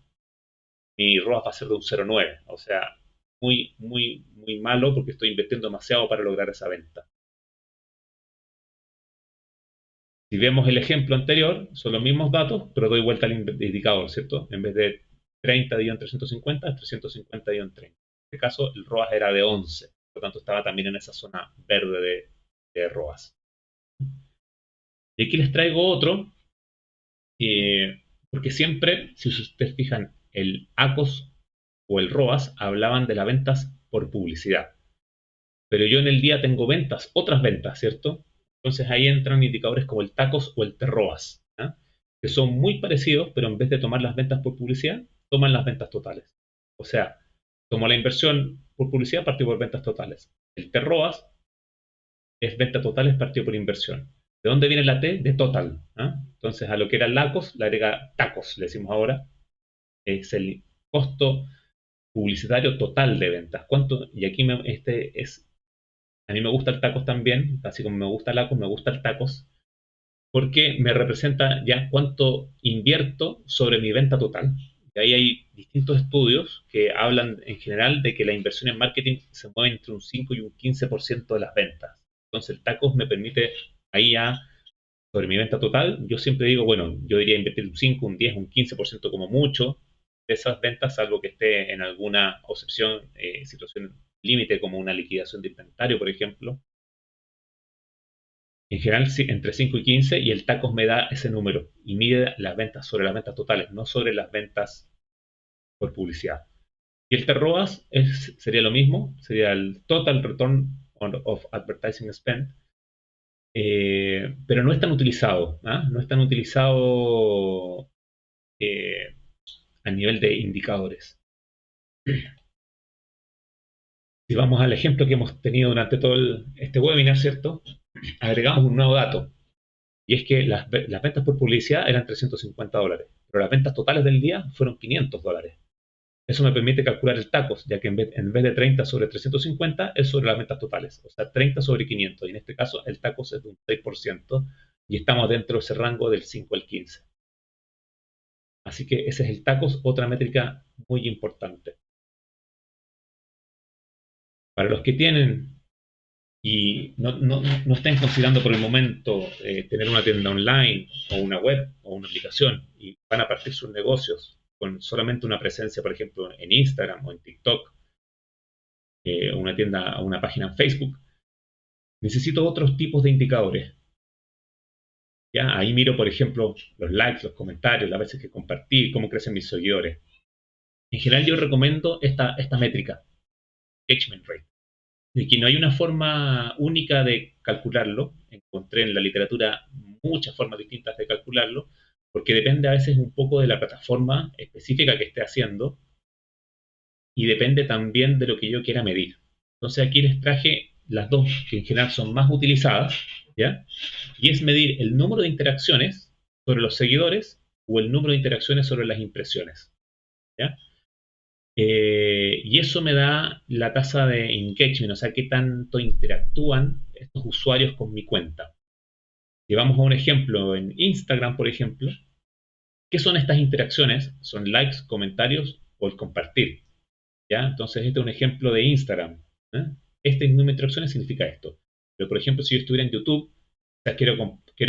mi ROAS va a ser de un 0,9. O sea, muy, muy, muy malo porque estoy invirtiendo demasiado para lograr esa venta. Si vemos el ejemplo anterior, son los mismos datos, pero doy vuelta al indicador, ¿cierto? En vez de 30 dio en 350, es 350 dio en 30. En este caso, el ROAS era de 11, por lo tanto estaba también en esa zona verde de ROAS. Y aquí les traigo otro, porque siempre, si ustedes fijan, el ACOS o el ROAS hablaban de las ventas por publicidad. Pero yo en el día tengo ventas, otras ventas, ¿cierto? Entonces ahí entran indicadores como el TACOS o el TERROAS, ¿ah? que son muy parecidos, pero en vez de tomar las ventas por publicidad, toman las ventas totales. O sea, tomo la inversión por publicidad partido por ventas totales. El TERROAS es venta totales partido por inversión. ¿De dónde viene la T? De total. ¿ah? Entonces a lo que era el LACOS le agrega TACOS, le decimos ahora, es el costo publicitario total de ventas. ¿Cuánto? Y aquí este es a mí me gusta el tacos también, así como me gusta el ACOS, me gusta el tacos, porque me representa ya cuánto invierto sobre mi venta total. Y ahí hay distintos estudios que hablan en general de que la inversión en marketing se mueve entre un 5 y un 15% de las ventas. Entonces el tacos me permite ahí ya, sobre mi venta total, yo siempre digo, bueno, yo diría invertir un 5, un 10, un 15% como mucho de esas ventas, salvo que esté en alguna excepción, situación límite como una liquidación de inventario, por ejemplo. En general, sí, entre 5 y 15, y el TACOS me da ese número y mide las ventas sobre las ventas totales, no sobre las ventas por publicidad. Y el TERROAS sería lo mismo, sería el Total Return of Advertising Spend, pero no es tan utilizado, ¿ah? No es tan utilizado eh, a nivel de indicadores. Si vamos al ejemplo que hemos tenido durante todo este webinar, ¿cierto? Agregamos un nuevo dato, y es que las ventas por publicidad eran $350, pero las ventas totales del día fueron $500. Eso me permite calcular el TACOS, ya que en vez de 30 sobre 350 es sobre las ventas totales, o sea, 30 sobre 500. Y en este caso el TACOS es de un 6% y estamos dentro de ese rango del 5 al 15. Así que ese es el TACoS, otra métrica muy importante. Para los que tienen y no estén considerando por el momento tener una tienda online o una web o una aplicación y van a partir sus negocios con solamente una presencia, por ejemplo, en Instagram o en TikTok, una tienda o una página en Facebook, necesito otros tipos de indicadores. ¿Ya? Ahí miro, por ejemplo, los likes, los comentarios, las veces que compartí, cómo crecen mis seguidores. En general yo recomiendo esta métrica, engagement rate, de que no hay una forma única de calcularlo. Encontré en la literatura muchas formas distintas de calcularlo, porque depende a veces un poco de la plataforma específica que esté haciendo y depende también de lo que yo quiera medir. Entonces aquí les traje las dos que en general son más utilizadas, ¿ya? Y es medir el número de interacciones sobre los seguidores o el número de interacciones sobre las impresiones, ¿ya? Y eso me da la tasa de engagement, o sea, qué tanto interactúan estos usuarios con mi cuenta. Llevamos a un ejemplo en Instagram, por ejemplo. ¿Qué son estas interacciones? Son likes, comentarios o el compartir. ¿Ya? Entonces, este es un ejemplo de Instagram. ¿Eh? Este número de interacciones significa esto. Pero, por ejemplo, si yo estuviera en YouTube, o sea, quiero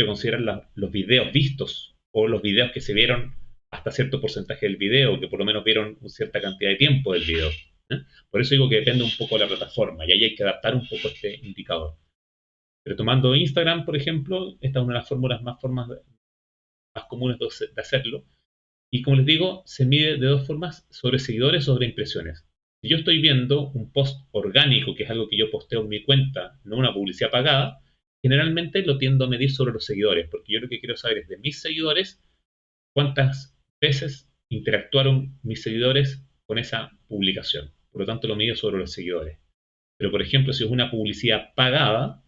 considerar los videos vistos o los videos que se vieron hasta cierto porcentaje del video, que por lo menos vieron una cierta cantidad de tiempo del video. ¿Eh? Por eso digo que depende un poco de la plataforma y ahí hay que adaptar un poco este indicador. Pero tomando Instagram, por ejemplo, esta es una de las más comunes de hacerlo. Y como les digo, se mide de dos formas, sobre seguidores, sobre impresiones. Si yo estoy viendo un post orgánico, que es algo que yo posteo en mi cuenta, no una publicidad pagada, generalmente lo tiendo a medir sobre los seguidores, porque yo lo que quiero saber es de mis seguidores cuántas veces interactuaron mis seguidores con esa publicación. Por lo tanto, lo mido sobre los seguidores. Pero, por ejemplo, si es una publicidad pagada,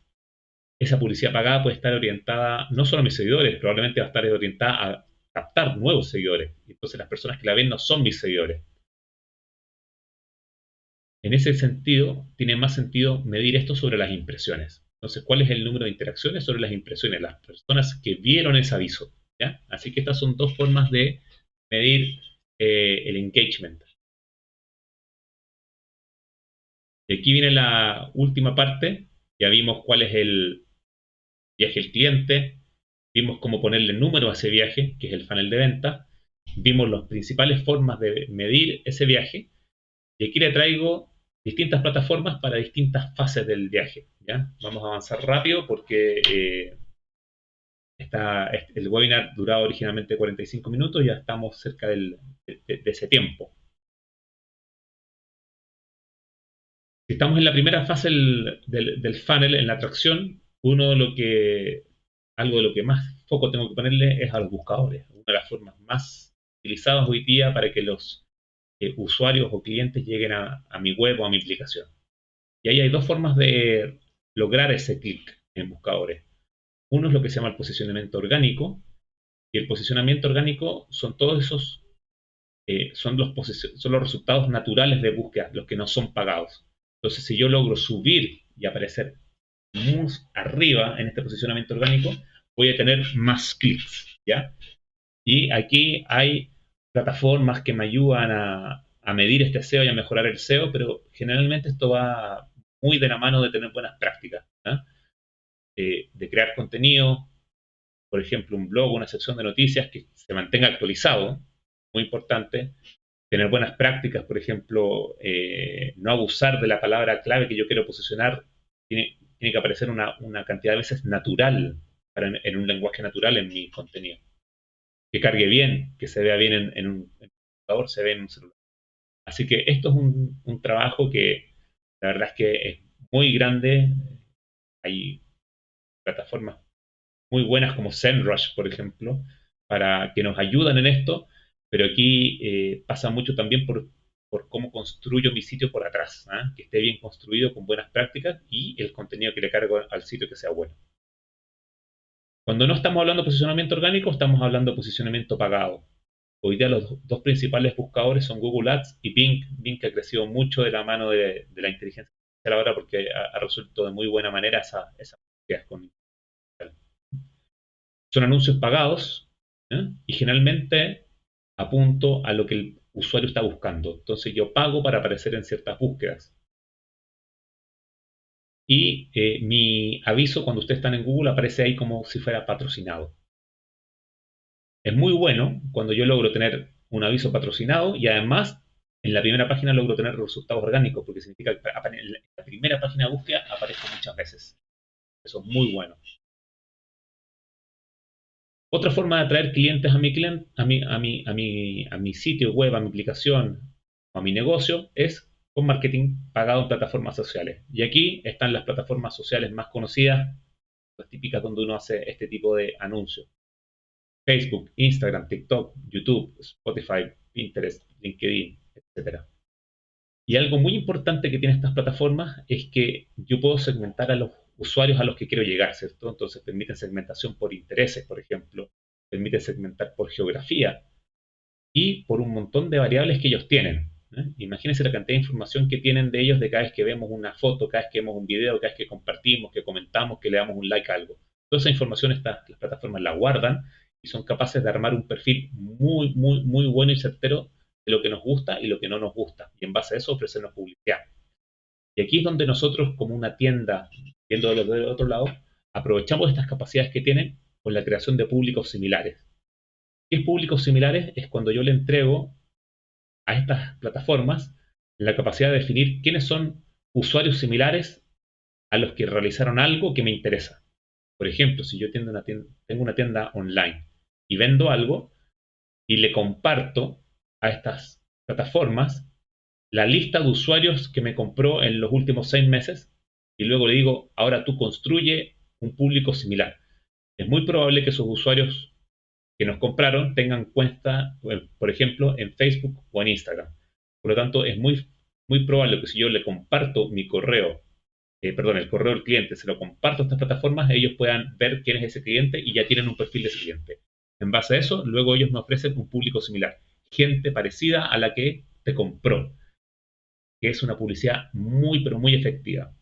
esa publicidad pagada puede estar orientada no solo a mis seguidores, probablemente va a estar orientada a captar nuevos seguidores. Entonces las personas que la ven no son mis seguidores. En ese sentido, tiene más sentido medir esto sobre las impresiones. Entonces, ¿cuál es el número de interacciones sobre las impresiones? Las personas que vieron ese aviso. ¿Ya? Así que estas son dos formas de medir el engagement. Y aquí viene la última parte. Ya vimos cuál es el viaje del cliente, vimos cómo ponerle número a ese viaje, que es el funnel de venta, vimos las principales formas de medir ese viaje, y aquí le traigo distintas plataformas para distintas fases del viaje. ¿Ya? Vamos a avanzar rápido porque el webinar duraba originalmente 45 minutos, ya estamos cerca de ese tiempo. Si estamos en la primera fase del funnel, en la atracción, algo de lo que más foco tengo que ponerle es a los buscadores. Una de las formas más utilizadas hoy día para que los usuarios o clientes lleguen a mi web o a mi aplicación. Y ahí hay dos formas de lograr ese clic en buscadores. Uno es lo que se llama el posicionamiento orgánico, y el posicionamiento orgánico son todos esos, son los resultados naturales de búsqueda, los que no son pagados. Entonces, si yo logro subir y aparecer muy arriba en este posicionamiento orgánico, voy a tener más clics, ¿ya? Y aquí hay plataformas que me ayudan a medir este SEO y a mejorar el SEO, pero generalmente esto va muy de la mano de tener buenas prácticas, ¿eh? De crear contenido, por ejemplo, un blog, una sección de noticias que se mantenga actualizado, muy importante. Tener buenas prácticas, por ejemplo, no abusar de la palabra clave que yo quiero posicionar, tiene que aparecer una cantidad de veces natural, en un lenguaje natural en mi contenido. Que cargue bien, que se vea bien en un computador, se ve en un celular. Así que esto es un trabajo que la verdad es que es muy grande. Hay plataformas muy buenas como SEMrush, por ejemplo, para que nos ayudan en esto, pero aquí pasa mucho también por cómo construyo mi sitio por atrás, ¿eh? Que esté bien construido con buenas prácticas y el contenido que le cargo al sitio que sea bueno. Cuando no estamos hablando de posicionamiento orgánico, estamos hablando de posicionamiento pagado. Hoy día los dos principales buscadores son Google Ads y Bing. Bing que ha crecido mucho de la mano de la inteligencia artificial ahora porque ha resuelto de muy buena manera esas búsquedas con son anuncios pagados, ¿eh? Y generalmente apunto a lo que el usuario está buscando. Entonces yo pago para aparecer en ciertas búsquedas. Y mi aviso cuando ustedes están en Google aparece ahí como si fuera patrocinado. Es muy bueno cuando yo logro tener un aviso patrocinado y además en la primera página logro tener resultados orgánicos, porque significa que en la primera página de búsqueda aparezco muchas veces. Eso es muy bueno. Otra forma de atraer clientes a mi, cliente, a mi sitio web, a mi aplicación o a mi negocio es con marketing pagado en plataformas sociales. Y aquí están las plataformas sociales más conocidas, las típicas donde uno hace este tipo de anuncios. Facebook, Instagram, TikTok, YouTube, Spotify, Pinterest, LinkedIn, etcétera. Y algo muy importante que tienen estas plataformas es que yo puedo segmentar a los usuarios a los que quiero llegar, ¿cierto? Entonces permiten segmentación por intereses, por ejemplo, permiten segmentar por geografía y por un montón de variables que ellos tienen. Imagínense la cantidad de información que tienen de ellos de cada vez que vemos una foto, cada vez que vemos un video, cada vez que compartimos, que comentamos, que le damos un like a algo. Toda esa información las plataformas la guardan y son capaces de armar un perfil muy, muy, muy bueno y certero de lo que nos gusta y lo que no nos gusta. Y en base a eso ofrecernos publicidad. Y aquí es donde nosotros, como una tienda, viendo del otro lado, aprovechamos estas capacidades que tienen con la creación de públicos similares. ¿Qué es públicos similares? Es cuando yo le entrego a estas plataformas la capacidad de definir quiénes son usuarios similares a los que realizaron algo que me interesa. Por ejemplo, si yo tengo una tienda online y vendo algo y le comparto a estas plataformas la lista de usuarios que me compró en los últimos 6 meses y luego le digo, ahora tú construye un público similar. Es muy probable que esos usuarios que nos compraron tengan cuenta, por ejemplo, en Facebook o en Instagram. Por lo tanto, es muy, muy probable que si yo le comparto mi correo, perdón, el correo del cliente, se lo comparto a estas plataformas, ellos puedan ver quién es ese cliente y ya tienen un perfil de ese cliente. En base a eso, luego ellos me ofrecen un público similar, gente parecida a la que te compró, que es una publicidad muy, pero muy efectiva.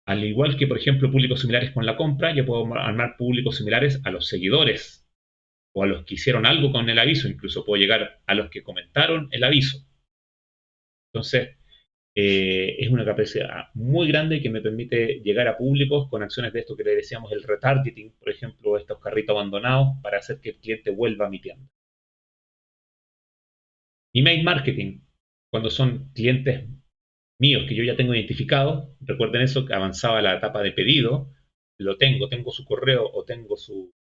Al igual que, por ejemplo, públicos similares con la compra, yo puedo armar públicos similares a los seguidores o a los que hicieron algo con el aviso, incluso puedo llegar a los que comentaron el aviso. Entonces, es una capacidad muy grande que me permite llegar a públicos con acciones de esto que le decíamos el retargeting, por ejemplo, estos carritos abandonados para hacer que el cliente vuelva a mi tienda. Email marketing, cuando son clientes míos que yo ya tengo identificados, recuerden eso, que avanzaba la etapa de pedido, tengo su correo o tengo su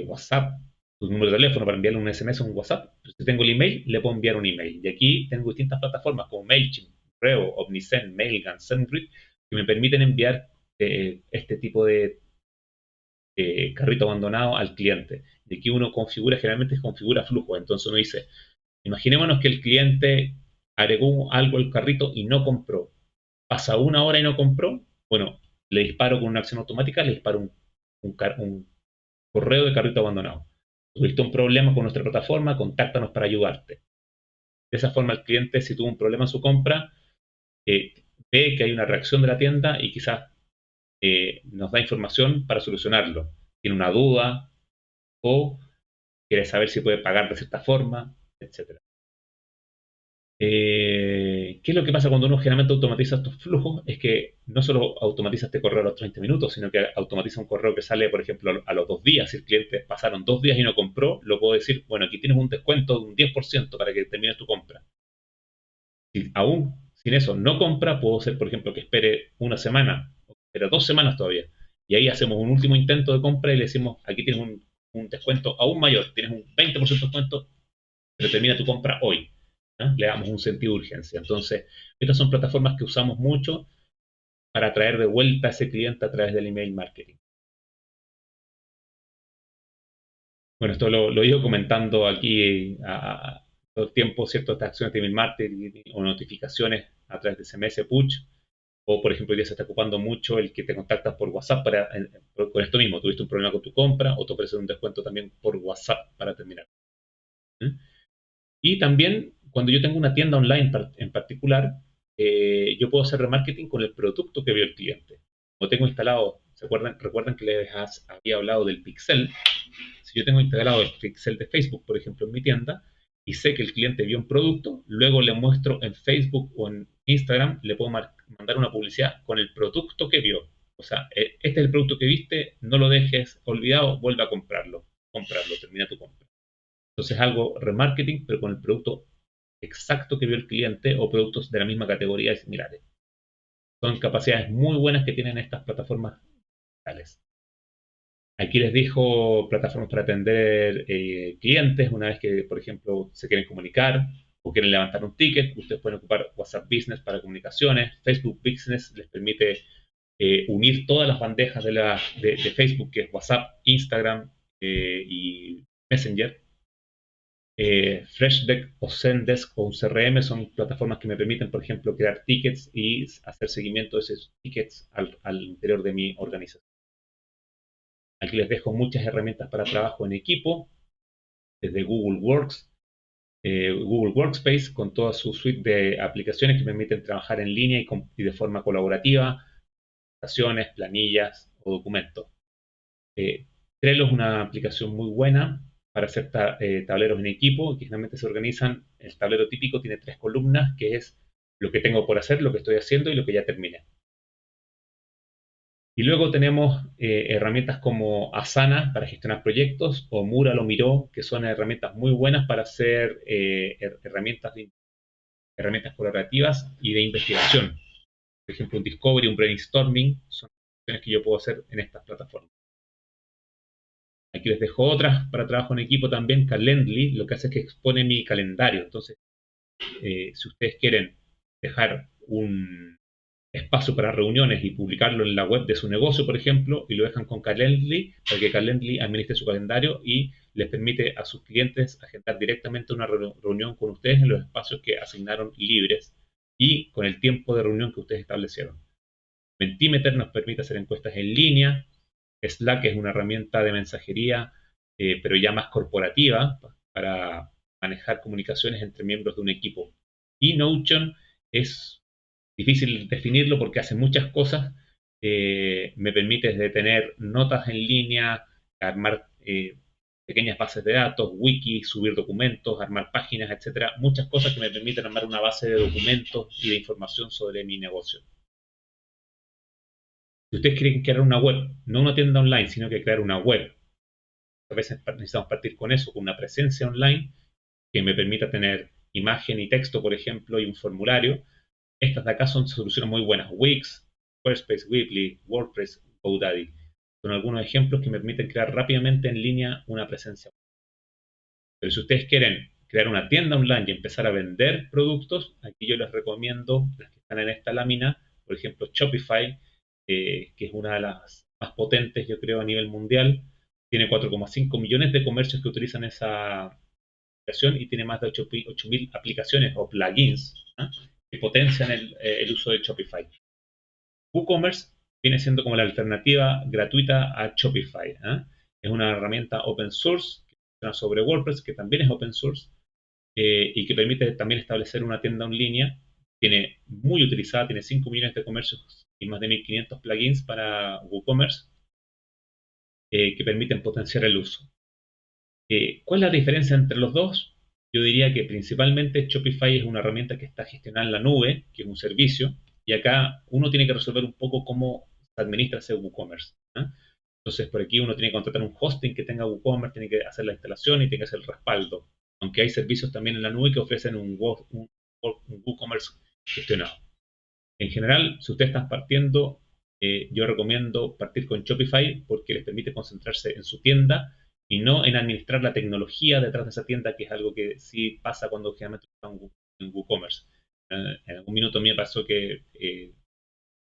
WhatsApp, su número de teléfono para enviarle un SMS o un WhatsApp. Si tengo el email, le puedo enviar un email. Y aquí tengo distintas plataformas como MailChimp, Reo, Omnisend, Mailgun, SendGrid, que me permiten enviar este tipo de carrito abandonado al cliente. Y aquí uno configura, generalmente configura flujo. Entonces uno dice, imaginémonos que el cliente agregó algo al carrito y no compró. Pasa una hora y no compró. Bueno, le disparo con una acción automática, le disparo un correo de carrito abandonado. Tuviste un problema con nuestra plataforma, contáctanos para ayudarte. De esa forma el cliente, si tuvo un problema en su compra, eh, ve que hay una reacción de la tienda y quizás nos da información para solucionarlo. Tiene una duda o quiere saber si puede pagar de cierta forma, etc. ¿Qué es lo que pasa cuando uno generalmente automatiza estos flujos? Es que no solo automatiza este correo a los 30 minutos, sino que automatiza un correo que sale, por ejemplo, a los 2 días. Si el cliente pasaron 2 días y no compró, lo puedo decir, bueno, aquí tienes un descuento de un 10% para que termines tu compra. Si aún sin eso no compra, puedo ser, por ejemplo, que espere una semana, pero 2 semanas todavía. Y ahí hacemos un último intento de compra y le decimos, aquí tienes un descuento aún mayor, tienes un 20% de descuento, pero termina tu compra hoy. Le damos un sentido de urgencia. Entonces, estas son plataformas que usamos mucho para atraer de vuelta a ese cliente a través del email marketing. Bueno, esto lo he ido comentando aquí todo el tiempo, ¿cierto? Estas acciones de email marketing o notificaciones a través de SMS push. O, por ejemplo, hoy día se está ocupando mucho el que te contactas por WhatsApp con esto mismo. Tuviste un problema con tu compra o te ofrecen un descuento también por WhatsApp para terminar. ¿Mm? Y también, cuando yo tengo una tienda online en particular, yo puedo hacer remarketing con el producto que vio el cliente. Como tengo instalado Recuerdan que había hablado del pixel. Si yo tengo integrado el pixel de Facebook, por ejemplo, en mi tienda, y sé que el cliente vio un producto, luego le muestro en Facebook o en Instagram, le puedo mandar una publicidad con el producto que vio. O sea, este es el producto que viste, no lo dejes olvidado, vuelve a comprarlo. Termina tu compra. Entonces, algo remarketing, pero con el producto exacto que vio el cliente o productos de la misma categoría y similares. Son capacidades muy buenas que tienen estas plataformas digitales. Aquí les dejo plataformas para atender clientes una vez que, por ejemplo, se quieren comunicar o quieren levantar un ticket. Ustedes pueden ocupar WhatsApp Business para comunicaciones. Facebook Business les permite unir todas las bandejas de Facebook, que es WhatsApp, Instagram y Messenger. Freshdesk o Zendesk o un CRM son plataformas que me permiten, por ejemplo, crear tickets y hacer seguimiento de esos tickets al interior de mi organización. Aquí les dejo muchas herramientas para trabajo en equipo, desde Google Workspace, con toda su suite de aplicaciones que me permiten trabajar en línea y de forma colaborativa, presentaciones, planillas o documentos. Trello es una aplicación muy buena para hacer tableros en equipo, que generalmente se organizan. El tablero típico tiene 3 columnas, que es lo que tengo por hacer, lo que estoy haciendo y lo que ya terminé. Y luego tenemos herramientas como Asana para gestionar proyectos o Mural o Miro, que son herramientas muy buenas para hacer herramientas colaborativas y de investigación. Por ejemplo, un discovery, un brainstorming, son acciones que yo puedo hacer en estas plataformas. Aquí les dejo otras para trabajo en equipo también. Calendly lo que hace es que expone mi calendario. Entonces, si ustedes quieren dejar un espacio para reuniones y publicarlo en la web de su negocio, por ejemplo, y lo dejan con Calendly, para que Calendly administre su calendario y les permite a sus clientes agendar directamente una reunión con ustedes en los espacios que asignaron libres y con el tiempo de reunión que ustedes establecieron. Mentimeter nos permite hacer encuestas en línea. Slack es una herramienta de mensajería, pero ya más corporativa, para manejar comunicaciones entre miembros de un equipo. Y Notion es difícil definirlo porque hace muchas cosas. Me permite desde tener notas en línea, armar pequeñas bases de datos, wiki, subir documentos, armar páginas, etcétera. Muchas cosas que me permiten armar una base de documentos y de información sobre mi negocio. Si ustedes quieren crear una web, no una tienda online, sino que crear una web, a veces necesitamos partir con eso, con una presencia online que me permita tener imagen y texto, por ejemplo, y un formulario. Estas de acá son soluciones muy buenas. Wix, Squarespace, Weebly, WordPress, GoDaddy. Son algunos ejemplos que me permiten crear rápidamente en línea una presencia. Pero si ustedes quieren crear una tienda online y empezar a vender productos, aquí yo les recomiendo las que están en esta lámina, por ejemplo, Shopify, que es una de las más potentes, yo creo, a nivel mundial. Tiene 4,5 millones de comercios que utilizan esa aplicación y tiene más de 8.000 aplicaciones o plugins, ¿no?, que potencian el uso de Shopify. WooCommerce viene siendo como la alternativa gratuita a Shopify, ¿eh? Es una herramienta open source que funciona sobre WordPress, que también es open source, y que permite también establecer una tienda en línea. Tiene muy utilizada, tiene 5 millones de comercios y más de 1.500 plugins para WooCommerce, que permiten potenciar el uso. ¿Cuál es la diferencia entre los dos? Yo diría que principalmente Shopify es una herramienta que está gestionada en la nube, que es un servicio, y acá uno tiene que resolver un poco cómo se administra ese WooCommerce, ¿eh? Entonces, por aquí uno tiene que contratar un hosting que tenga WooCommerce, tiene que hacer la instalación y tiene que hacer el respaldo. Aunque hay servicios también en la nube que ofrecen un WooCommerce gestionado. En general, si ustedes están partiendo, yo recomiendo partir con Shopify porque les permite concentrarse en su tienda y no en administrar la tecnología detrás de esa tienda, que es algo que sí pasa cuando generalmente está en WooCommerce. En algún minuto a mí me pasó que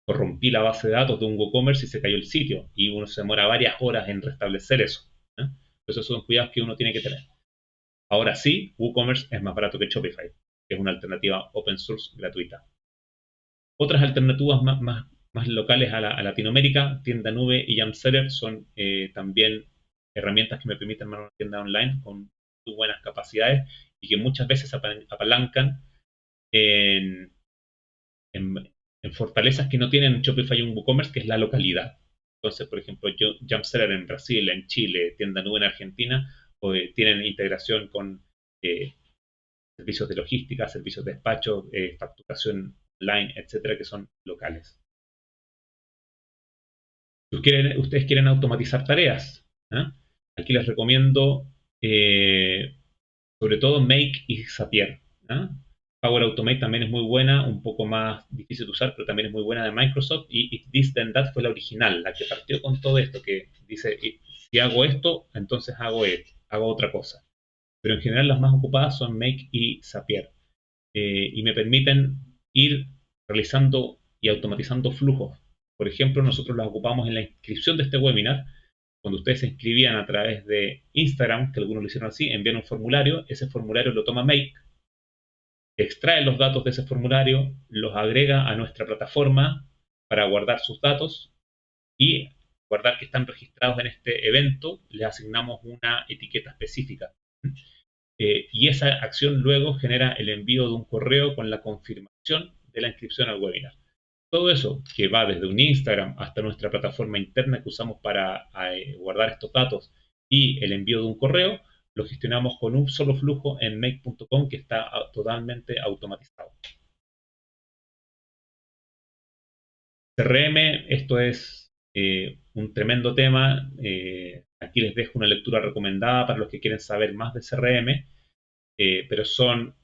corrompí la base de datos de un WooCommerce y se cayó el sitio y uno se demora varias horas en restablecer eso, ¿eh? Entonces esos son cuidados que uno tiene que tener. Ahora sí, WooCommerce es más barato que Shopify, que es una alternativa open source gratuita. Otras alternativas más locales a Latinoamérica, Tienda Nube y Jamseller, son también herramientas que me permiten armar una tienda online con muy buenas capacidades y que muchas veces apalancan en, en fortalezas que no tienen Shopify y un WooCommerce, que es la localidad. Entonces, por ejemplo, Jumpseller en Brasil, en Chile, Tienda Nube en Argentina, tienen integración con servicios de logística, servicios de despacho, facturación online, etcétera, que son locales. Ustedes quieren automatizar tareas. ¿Eh? Aquí les recomiendo sobre todo Make y Zapier. ¿Eh? Power Automate también es muy buena, un poco más difícil de usar, pero también es muy buena de Microsoft. Y If This Then That fue la original, la que partió con todo esto, que dice, si hago esto, entonces hago otra cosa. Pero en general las más ocupadas son Make y Zapier. Y me permiten ir realizando y automatizando flujos. Por ejemplo, nosotros las ocupamos en la inscripción de este webinar. Cuando ustedes se inscribían a través de Instagram, que algunos lo hicieron así, envían un formulario, ese formulario lo toma Make, extrae los datos de ese formulario, los agrega a nuestra plataforma para guardar sus datos y guardar que están registrados en este evento, les asignamos una etiqueta específica. Y esa acción luego genera el envío de un correo con la confirmación de la inscripción al webinar. Todo eso, que va desde un Instagram hasta nuestra plataforma interna que usamos para guardar estos datos y el envío de un correo, lo gestionamos con un solo flujo en make.com que está totalmente automatizado. CRM, esto es un tremendo tema. Aquí les dejo una lectura recomendada para los que quieren saber más de CRM, pero son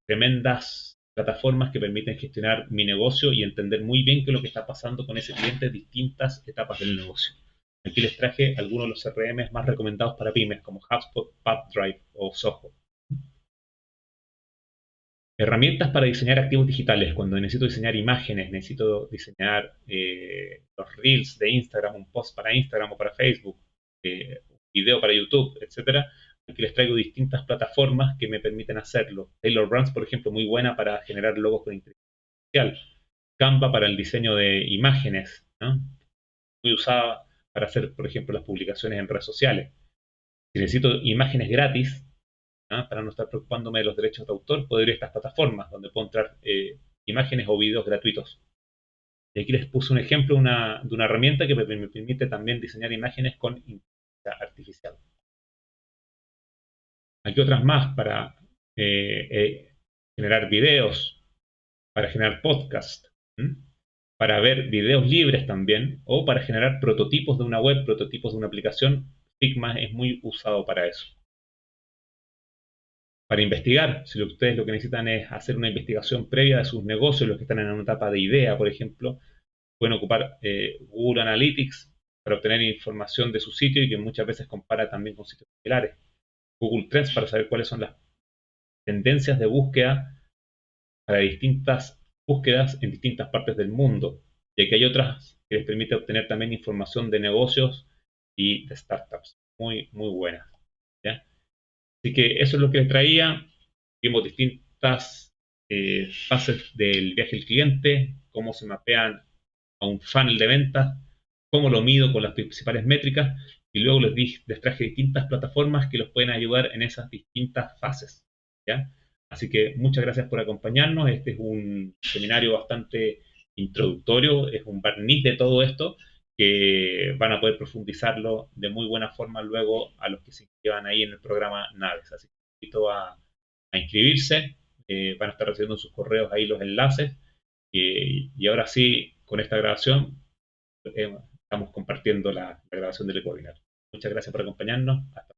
tremendas plataformas que permiten gestionar mi negocio y entender muy bien qué es lo que está pasando con ese cliente en distintas etapas del negocio. Aquí les traje algunos de los CRM más recomendados para pymes, como HubSpot, Pipedrive o Zoho. Herramientas para diseñar activos digitales. Cuando necesito diseñar imágenes, necesito diseñar los reels de Instagram, un post para Instagram o para Facebook, un video para YouTube, etcétera. Aquí les traigo distintas plataformas que me permiten hacerlo. Tailor Brands, por ejemplo, muy buena para generar logos con inteligencia artificial. Canva para el diseño de imágenes, ¿no? Muy usada para hacer, por ejemplo, las publicaciones en redes sociales. Si necesito imágenes gratis, ¿no? Para no estar preocupándome de los derechos de autor, puedo ir a estas plataformas donde puedo entrar imágenes o videos gratuitos. Y aquí les puse un ejemplo de una herramienta que me permite también diseñar imágenes con inteligencia artificial. Aquí otras más para generar videos, para generar podcast, para ver videos libres también, o para generar prototipos de una web, prototipos de una aplicación. Figma es muy usado para eso. Para investigar, si ustedes lo que necesitan es hacer una investigación previa de sus negocios, los que están en una etapa de idea, por ejemplo, pueden ocupar Google Analytics para obtener información de su sitio y que muchas veces compara también con sitios similares. Google Trends para saber cuáles son las tendencias de búsqueda para distintas búsquedas en distintas partes del mundo. Y aquí hay otras que les permite obtener también información de negocios y de startups. Muy, muy buenas. ¿Ya? Así que eso es lo que les traía. Vimos distintas fases del viaje del cliente, cómo se mapean a un funnel de ventas, cómo lo mido con las principales métricas y luego les traje distintas plataformas que los pueden ayudar en esas distintas fases. ¿Ya? Así que muchas gracias por acompañarnos. Este es un seminario bastante introductorio, es un barniz de todo esto que van a poder profundizarlo de muy buena forma luego a los que se inscriban ahí en el programa Naves. Así que invito a inscribirse, van a estar recibiendo en sus correos ahí los enlaces y ahora sí, con esta grabación estamos compartiendo la grabación del webinar. Muchas gracias por acompañarnos. Hasta